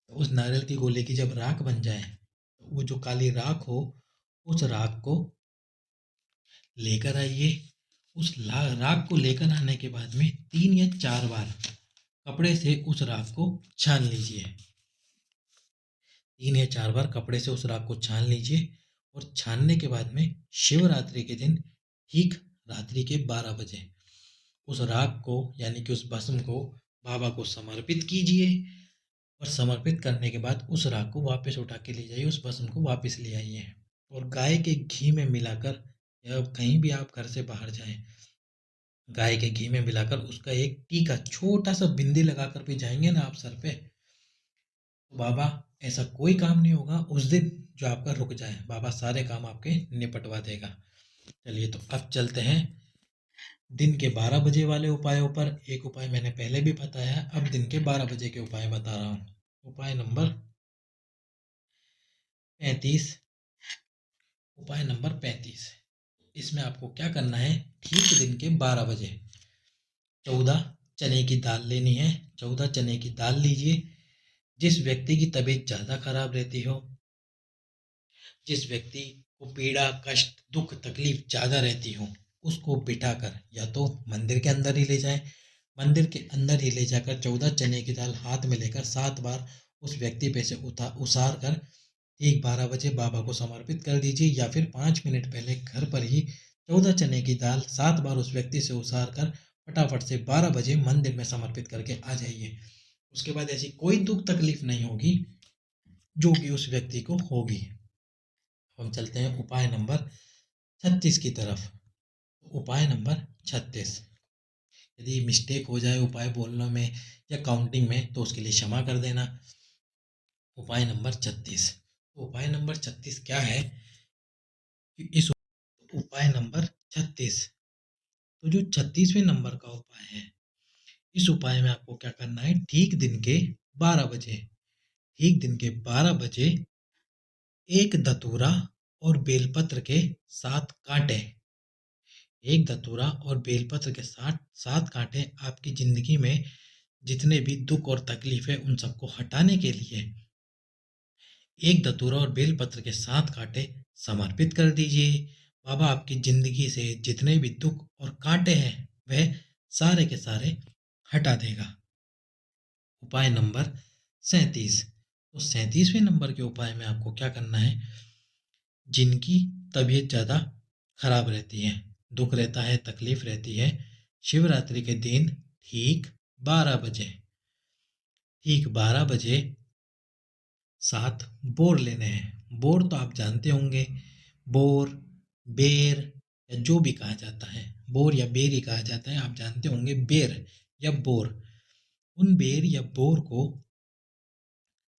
तो उस नारियल के गोले की जब राख बन जाए तो वो जो काली राख हो उस राख को लेकर आइए। उस राख को लेकर आने के बाद में 3 या 4 बार कपड़े से उस राख को छान लीजिए। 3 या 4 बार कपड़े से उस राख को छान लीजिए और छानने के बाद में शिवरात्रि के दिन ठीक रात्रि के 12 बजे उस राख को यानी कि उस भस्म को बाबा को समर्पित कीजिए और समर्पित करने के बाद उस राख को वापस उठा के ले जाइए, उस भस्म को वापस ले आइए और गाय के घी में मिलाकर, या कहीं भी आप घर से बाहर जाएं, गाय के घी में मिलाकर उसका एक टीका, छोटा सा बिंदी लगाकर भी जाएंगे ना आप सर पे, तो बाबा ऐसा कोई काम नहीं होगा उस दिन जो आपका रुक जाए, बाबा सारे काम आपके निपटवा देगा। चलिए तो अब चलते हैं दिन के 12 बजे वाले उपायों पर। एक उपाय मैंने पहले भी बताया, अब दिन के 12 बजे के उपाय बता रहा हूँ। उपाय नंबर 35। उपाय नंबर 35, इसमें आपको क्या करना है, ठीक दिन के 12 बजे 14 चने की दाल लेनी है। 14 चने की दाल लीजिए। जिस व्यक्ति की तबीयत ज़्यादा खराब रहती हो, जिस व्यक्ति को पीड़ा, कष्ट, दुख, तकलीफ ज़्यादा रहती हो, उसको बिठाकर या तो मंदिर के अंदर ही ले जाएं। मंदिर के अंदर ही ले जाकर 14 चने की दाल हाथ में लेकर 7 बार उस व्यक्ति पे से उसार कर ठीक 12 बजे बाबा को समर्पित कर दीजिए, या फिर 5 मिनट पहले घर पर ही 14 चने की दाल 7 बार उस व्यक्ति से उसार कर फटाफट से 12 बजे मंदिर में समर्पित करके आ जाइए। उसके बाद ऐसी कोई दुख तकलीफ नहीं होगी जो कि उस व्यक्ति को होगी। हम चलते हैं उपाय नंबर 36 की तरफ। उपाय नंबर 36, यदि मिस्टेक हो जाए उपाय बोलने में या काउंटिंग में तो उसके लिए क्षमा कर देना। उपाय नंबर 36, उपाय नंबर 36 क्या है कि इस उपाय नंबर 36, तो जो 36वें नंबर का उपाय है, इस उपाय में आपको क्या करना है, ठीक दिन के 12 बजे, ठीक दिन के 12 बजे एक धतूरा और बेलपत्र के 7 कांटे, एक धतूरा और बेलपत्र के 7 कांटे आपकी जिंदगी में जितने भी दुख और तकलीफ है उन सबको हटाने के लिए एक धतूरा और बेलपत्र के 7 कांटे समर्पित कर दीजिए। बाबा आपकी जिंदगी से जितने भी दुख और कांटे हैं वह सारे के सारे हटा देगा। उपाय नंबर 37, तो 37वें नंबर के उपाय में आपको क्या करना है, जिनकी तबीयत ज़्यादा खराब रहती है, दुख रहता है, तकलीफ रहती है, शिवरात्रि के दिन ठीक 12 बजे, ठीक 12 बजे 7 बोर लेने हैं। बोर तो आप जानते होंगे, बोर, बेर या जो भी कहा जाता है, बोर या बेर ही कहा जाता है, आप जानते होंगे बेर या बोर। उन बेर या बोर को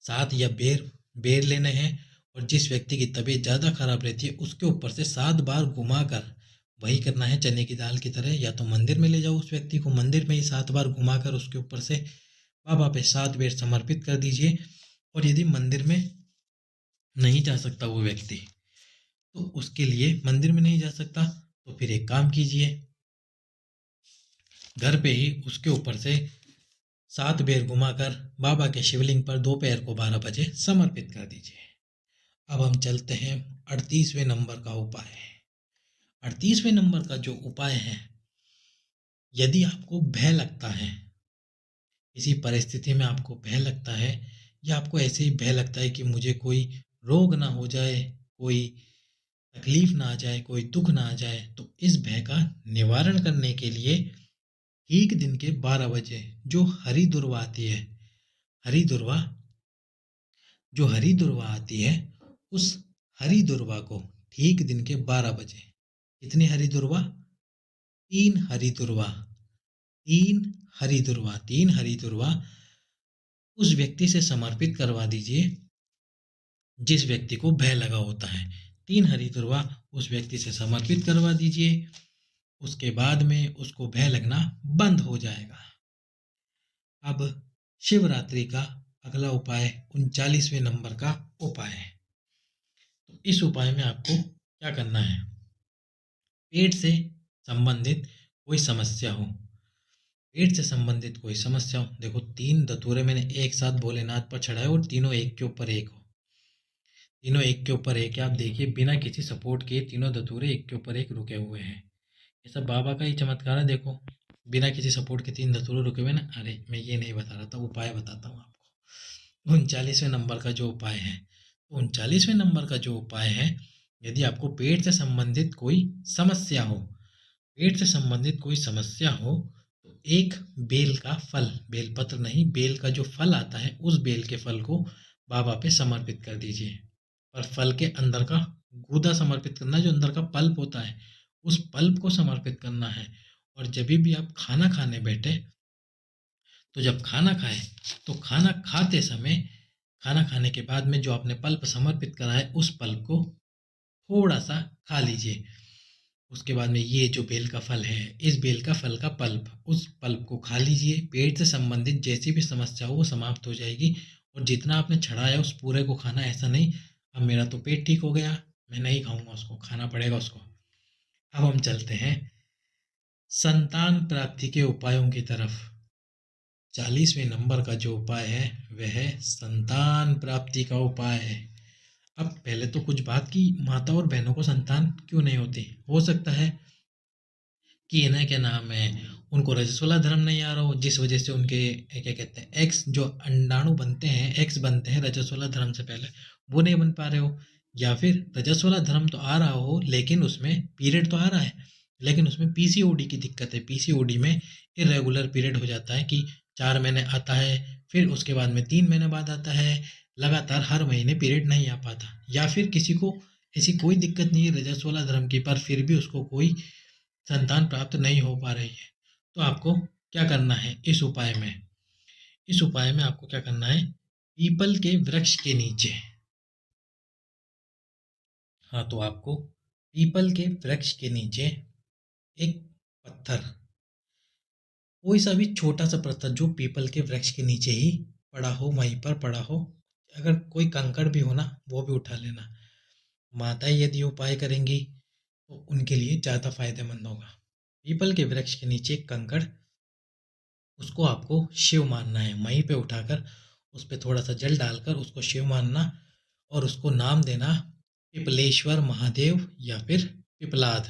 7 या बेर लेने हैं और जिस व्यक्ति की तबीयत ज़्यादा खराब रहती है उसके ऊपर से 7 बार घुमाकर, वही करना है चने की दाल की तरह, या तो मंदिर में ले जाओ उस व्यक्ति को, मंदिर में ही 7 बार घुमाकर उसके ऊपर से बाबा पे 7 बार समर्पित कर दीजिए। और यदि मंदिर में नहीं जा सकता वो व्यक्ति, तो उसके लिए मंदिर में नहीं जा सकता तो फिर एक काम कीजिए, घर पे ही उसके ऊपर से 7 बेर घुमाकर बाबा के शिवलिंग पर दोपहर को 12 बजे समर्पित कर दीजिए। अब हम चलते हैं 38वें नंबर का उपाय। 38वें नंबर का जो उपाय है, यदि आपको भय लगता है, किसी परिस्थिति में आपको भय लगता है, या आपको ऐसे ही भय लगता है कि मुझे कोई रोग ना हो जाए, कोई तकलीफ ना आ जाए, कोई दुख ना आ जाए, तो इस भय का निवारण करने के लिए ठीक दिन के 12 बजे जो हरी दुर्वा आती है, हरी दुर्वा जो हरी दुर्वा आती है, उस हरी दुर्वा को ठीक दिन के 12 बजे, कितनी हरी दुर्वा, 3 हरी दुर्वा, 3 हरी दुर्वा उस व्यक्ति से समर्पित करवा दीजिए जिस व्यक्ति को भय लगा होता है। 3 हरी दुर्वा उस व्यक्ति से समर्पित करवा दीजिए, उसके बाद में उसको भय लगना बंद हो जाएगा। अब शिवरात्रि का अगला उपाय 39वें नंबर का उपाय है। तो इस उपाय में आपको क्या करना है, पेट से संबंधित कोई समस्या हो, पेट से संबंधित कोई समस्या हो, देखो 3 धतूरे मैंने एक साथ भोलेनाथ पर चढ़ाए और तीनों एक के ऊपर एक हो, तीनों एक के ऊपर एक है। आप देखिए बिना किसी सपोर्ट के तीनों धतूरे एक के ऊपर एक रुके हुए हैं। ये सब बाबा का ही चमत्कार है। देखो बिना किसी सपोर्ट के 3 धतूरे रुके हुए ना। अरे मैं ये नहीं बता रहा था, उपाय बताता हूँ आपको। 39वें नंबर का जो उपाय है, तो 39वें नंबर का जो उपाय है, यदि आपको पेट से संबंधित कोई समस्या हो, पेट से संबंधित कोई समस्या हो, तो एक बेल का फल, बेलपत्र नहीं, बेल का जो फल आता है उस बेल के फल को बाबा पे समर्पित कर दीजिए। और फल के अंदर का गूदा समर्पित करना है, जो अंदर का पल्प होता है उस पल्प को समर्पित करना है। और जब भी आप खाना खाने बैठे, तो जब खाना खाएं तो खाना खाते समय, खाना खाने के बाद में जो आपने पल्प समर्पित करा है उस पल्प को थोड़ा सा खा लीजिए। उसके बाद में ये जो बेल का फल है, इस बेल का फल का पल्प, उस पल्प को खा लीजिए। पेट से संबंधित जैसी भी समस्या हो वो समाप्त हो जाएगी। और जितना आपने चढ़ाया उस पूरे को खाना, ऐसा नहीं अब मेरा तो पेट ठीक हो गया मैं नहीं खाऊंगा, उसको खाना पड़ेगा उसको। अब हम चलते हैं संतान प्राप्ति के उपायों की तरफ। 40वें नंबर का जो उपाय है वह है संतान प्राप्ति का उपाय है। अब पहले तो कुछ बात की, माता और बहनों को संतान क्यों नहीं होती, हो सकता है कि इन्हें क्या नाम है, उनको रजस्वला धर्म नहीं आ रहा हो, जिस वजह से उनके क्या कहते हैं एक्स जो अंडाणु बनते हैं, एक्स बनते हैं रजस्वला धर्म से पहले, वो नहीं बन पा रहे हो। या फिर रजस्वला धर्म तो आ रहा हो लेकिन उसमें पीरियड तो आ रहा है, लेकिन उसमें पीसीओडी की दिक्कत है। पीसीओडी में इरेगुलर पीरियड हो जाता है कि 4 महीने आता है, फिर उसके बाद में 3 महीने बाद आता है, लगातार हर महीने पीरियड नहीं आ पाता। या फिर किसी को ऐसी कोई दिक्कत नहीं है रजस्वला धर्म की, पर फिर भी उसको कोई संतान प्राप्त नहीं हो पा रही है, तो आपको क्या करना है इस उपाय में, इस उपाय में आपको क्या करना है, पीपल के वृक्ष के नीचे, हाँ तो आपको पीपल के वृक्ष के नीचे एक पत्थर, कोई सा भी छोटा सा पत्थर जो पीपल के वृक्ष के नीचे ही पड़ा हो, वहीं पर पड़ा हो, अगर कोई कंकड़ भी हो ना वो भी उठा लेना। माताएं यदि उपाय करेंगी तो उनके लिए ज़्यादा फायदेमंद होगा। पीपल के वृक्ष के नीचे एक कंकड़, उसको आपको शिव मानना है, वहीं पे उठाकर उस पर थोड़ा सा जल डालकर उसको शिव मानना और उसको नाम देना पिपलेश्वर महादेव या फिर पिपलाद,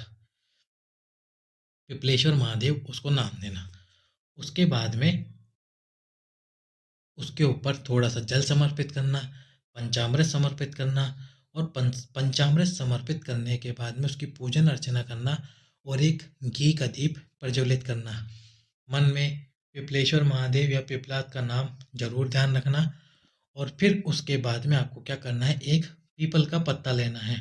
पिपलेश्वर महादेव उसको नाम देना। उसके बाद में उसके ऊपर थोड़ा सा जल समर्पित करना, पंचामृत समर्पित करना, और पंचामृत समर्पित करने के बाद में उसकी पूजन अर्चना करना और एक घी का दीप प्रज्वलित करना। मन में पिपलेश्वर महादेव या पिपलाद का नाम जरूर ध्यान रखना। और फिर उसके बाद में आपको क्या करना है, एक पीपल का पत्ता लेना है,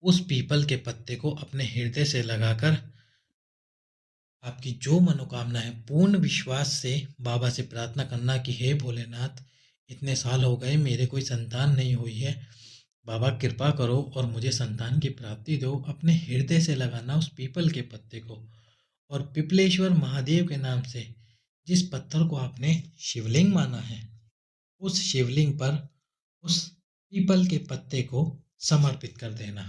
उस पीपल के पत्ते को अपने हृदय से लगाकर आपकी जो मनोकामना है पूर्ण विश्वास से बाबा से प्रार्थना करना कि हे भोलेनाथ, इतने साल हो गए मेरे कोई संतान नहीं हुई है। बाबा कृपा करो और मुझे संतान की प्राप्ति दो। अपने हृदय से लगाना उस पीपल के पत्ते को, और पिपलेश्वर महादेव के नाम से जिस पत्थर को आपने शिवलिंग माना है, उस शिवलिंग पर उस पीपल के पत्ते को समर्पित कर देना।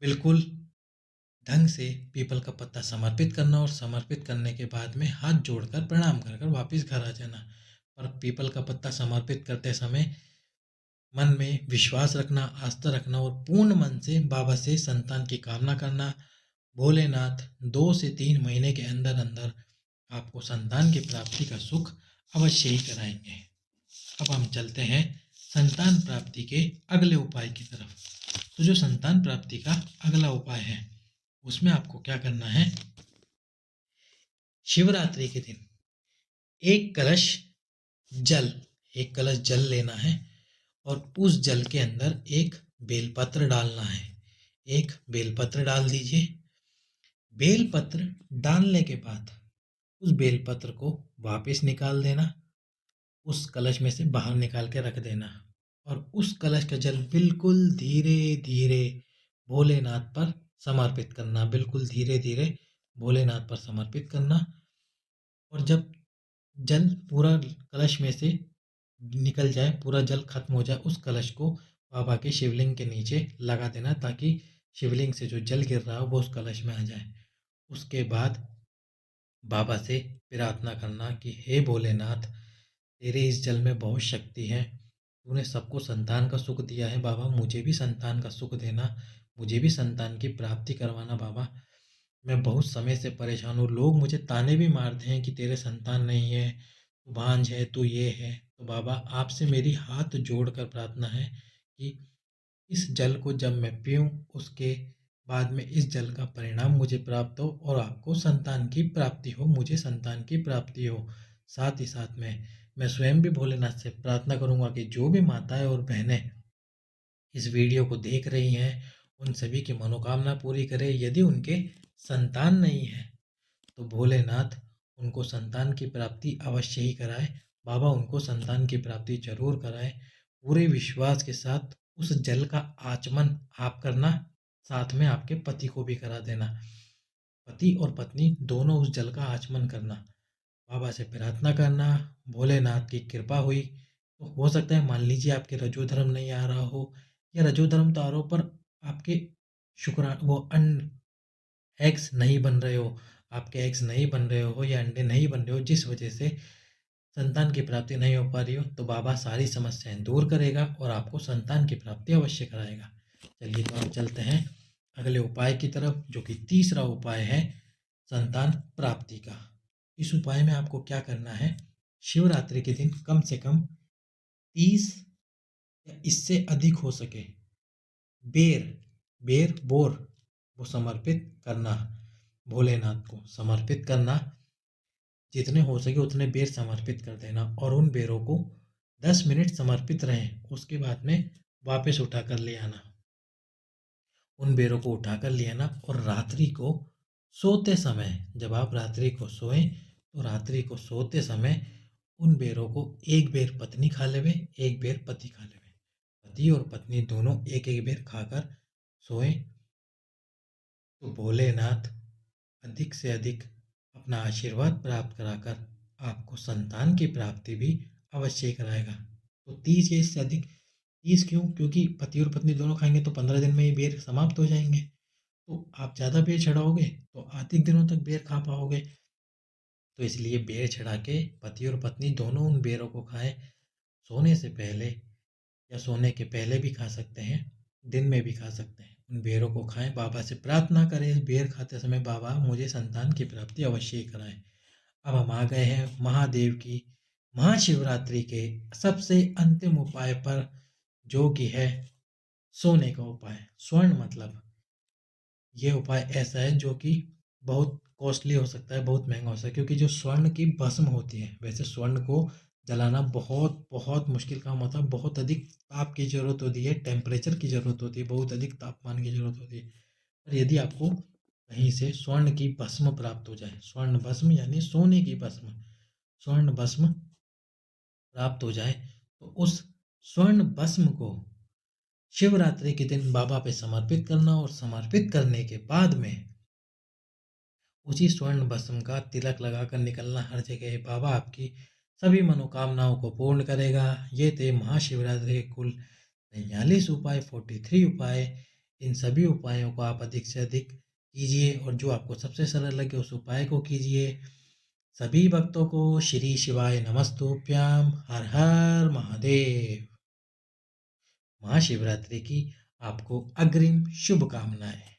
बिल्कुल ढंग से पीपल का पत्ता समर्पित करना, और समर्पित करने के बाद में हाथ जोड़कर प्रणाम कर कर वापिस घर आ जाना। पर पीपल का पत्ता समर्पित करते समय मन में विश्वास रखना, आस्था रखना, और पूर्ण मन से बाबा से संतान की कामना करना। भोलेनाथ 2 से 3 महीने के अंदर अंदर आपको संतान की प्राप्ति का सुख अवश्य ही कराएंगे। अब हम चलते हैं संतान प्राप्ति के अगले उपाय की तरफ। तो जो संतान प्राप्ति का अगला उपाय है, उसमें आपको क्या करना है? शिवरात्रि के दिन एक कलश जल एक कलश जल लेना है, और उस जल के अंदर एक बेलपत्र डालना है। एक बेलपत्र डाल दीजिए। बेलपत्र डालने के बाद उस बेलपत्र को वापस निकाल देना, उस कलश में से बाहर निकाल के रख देना, और उस कलश का जल बिल्कुल धीरे धीरे भोलेनाथ पर समर्पित करना। बिल्कुल धीरे धीरे भोलेनाथ पर समर्पित करना, और जब जल पूरा कलश में से निकल जाए, पूरा जल खत्म हो जाए, उस कलश को बाबा के शिवलिंग के नीचे लगा देना, ताकि शिवलिंग से जो जल गिर रहा हो वो उस कलश में आ जाए। उसके बाद बाबा से प्रार्थना करना कि हे भोलेनाथ, तेरे इस जल में बहुत शक्ति है। तूने सबको संतान का सुख दिया है बाबा, मुझे भी संतान का सुख देना, मुझे भी संतान की प्राप्ति करवाना बाबा। मैं बहुत समय से परेशान हूँ। लोग मुझे ताने भी मारते हैं कि तेरे संतान नहीं है, तू भांज है, तू ये है। तो बाबा आपसे मेरी हाथ जोड़कर प्रार्थना है कि इस जल को जब मैं पीऊँ, उसके बाद में इस जल का परिणाम मुझे प्राप्त हो, और आपको संतान की प्राप्ति हो, मुझे संतान की प्राप्ति हो। साथ ही साथ में मैं स्वयं भी भोलेनाथ से प्रार्थना करूँगा कि जो भी माताएं और बहनें इस वीडियो को देख रही हैं, उन सभी की मनोकामना पूरी करे। यदि उनके संतान नहीं है तो भोलेनाथ उनको संतान की प्राप्ति अवश्य ही कराए। बाबा उनको संतान की प्राप्ति जरूर कराए। पूरे विश्वास के साथ उस जल का आचमन आप करना, साथ में आपके पति को भी करा देना। पति और पत्नी दोनों उस जल का आचमन करना, बाबा से प्रार्थना करना। भोलेनाथ की कृपा हुई तो हो सकता है, मान लीजिए आपके रजोधर्म नहीं आ रहा हो, या रजोधर्म तो आ रहा हो पर आपके शुक्रा वो अन्न एग्स नहीं बन रहे हो, आपके एग्स नहीं बन रहे हो या अंडे नहीं बन रहे हो, जिस वजह से संतान की प्राप्ति नहीं हो पा रही हो, तो बाबा सारी समस्याएं दूर करेगा और आपको संतान की प्राप्ति अवश्य कराएगा। चलिए तो हम चलते हैं अगले उपाय की तरफ, जो कि तीसरा उपाय है संतान प्राप्ति का। इस उपाय में आपको क्या करना है? शिवरात्रि के दिन कम से कम 30 या इससे अधिक हो सके बेर बेर बोर वो समर्पित करना, भोलेनाथ को समर्पित करना। जितने हो सके उतने बेर समर्पित कर देना, और उन बेरों को 10 मिनट समर्पित रहें, उसके बाद में वापस उठा कर ले आना। उन बेरों को उठा कर ले आना, और रात्रि को सोते समय, जब आप रात्रि को सोएं, तो रात्रि को सोते समय उन बेरों को एक बेर पत्नी खा लेवे, एक बेर पति खा लेवे। पति और पत्नी दोनों एक एक बेर खाकर सोएं, तो भोलेनाथ अधिक से अधिक अपना आशीर्वाद प्राप्त कराकर आपको संतान की प्राप्ति भी अवश्य कराएगा। तो 30 या इससे अधिक, 30 क्यों? क्योंकि पति और पत्नी दोनों खाएंगे तो 15 दिन में ही बेर समाप्त हो जाएंगे। तो आप ज़्यादा बेर चढ़ाओगे तो अधिक दिनों तक बेर खा पाओगे। तो इसलिए बेर चढ़ा के पति और पत्नी दोनों उन बेरों को खाएं। सोने से पहले या सोने के पहले भी खा सकते हैं, दिन में भी खा सकते हैं। उन बेरों को खाएं, बाबा से प्रार्थना करें इस बेर खाते समय, बाबा मुझे संतान की प्राप्ति अवश्य ही कराएं। अब हम आ गए हैं महादेव की महाशिवरात्रि के सबसे अंतिम उपाय पर, जो कि है सोने का उपाय। स्वर्ण मतलब ये उपाय ऐसा है जो कि बहुत कॉस्टली हो सकता है, बहुत महंगा हो सकता है, क्योंकि जो स्वर्ण की भस्म होती है, वैसे स्वर्ण को जलाना बहुत बहुत मुश्किल काम होता है। बहुत अधिक ताप की जरूरत होती है, टेम्परेचर की जरूरत होती है, बहुत अधिक तापमान की जरूरत होती है। पर यदि आपको कहीं से स्वर्ण की भस्म प्राप्त हो जाए, स्वर्ण भस्म यानी सोने की भस्म, स्वर्ण भस्म प्राप्त हो जाए तो उस स्वर्ण भस्म को शिवरात्रि के दिन बाबा पे समर्पित करना और समर्पित करने के बाद में उसी स्वर्ण भस्म का तिलक लगाकर निकलना हर जगह। बाबा आपकी सभी मनोकामनाओं को पूर्ण करेगा। ये थे महाशिवरात्रि के कुल 43 उपाय, 43 उपाय। इन सभी उपायों को आप अधिक से अधिक कीजिए और जो आपको सबसे सरल लगे उस उपाय को कीजिए। सभी भक्तों को श्री शिवाय नमस्तुभ्याम। हर हर महादेव। महाशिवरात्रि की आपको अग्रिम शुभकामनाएं।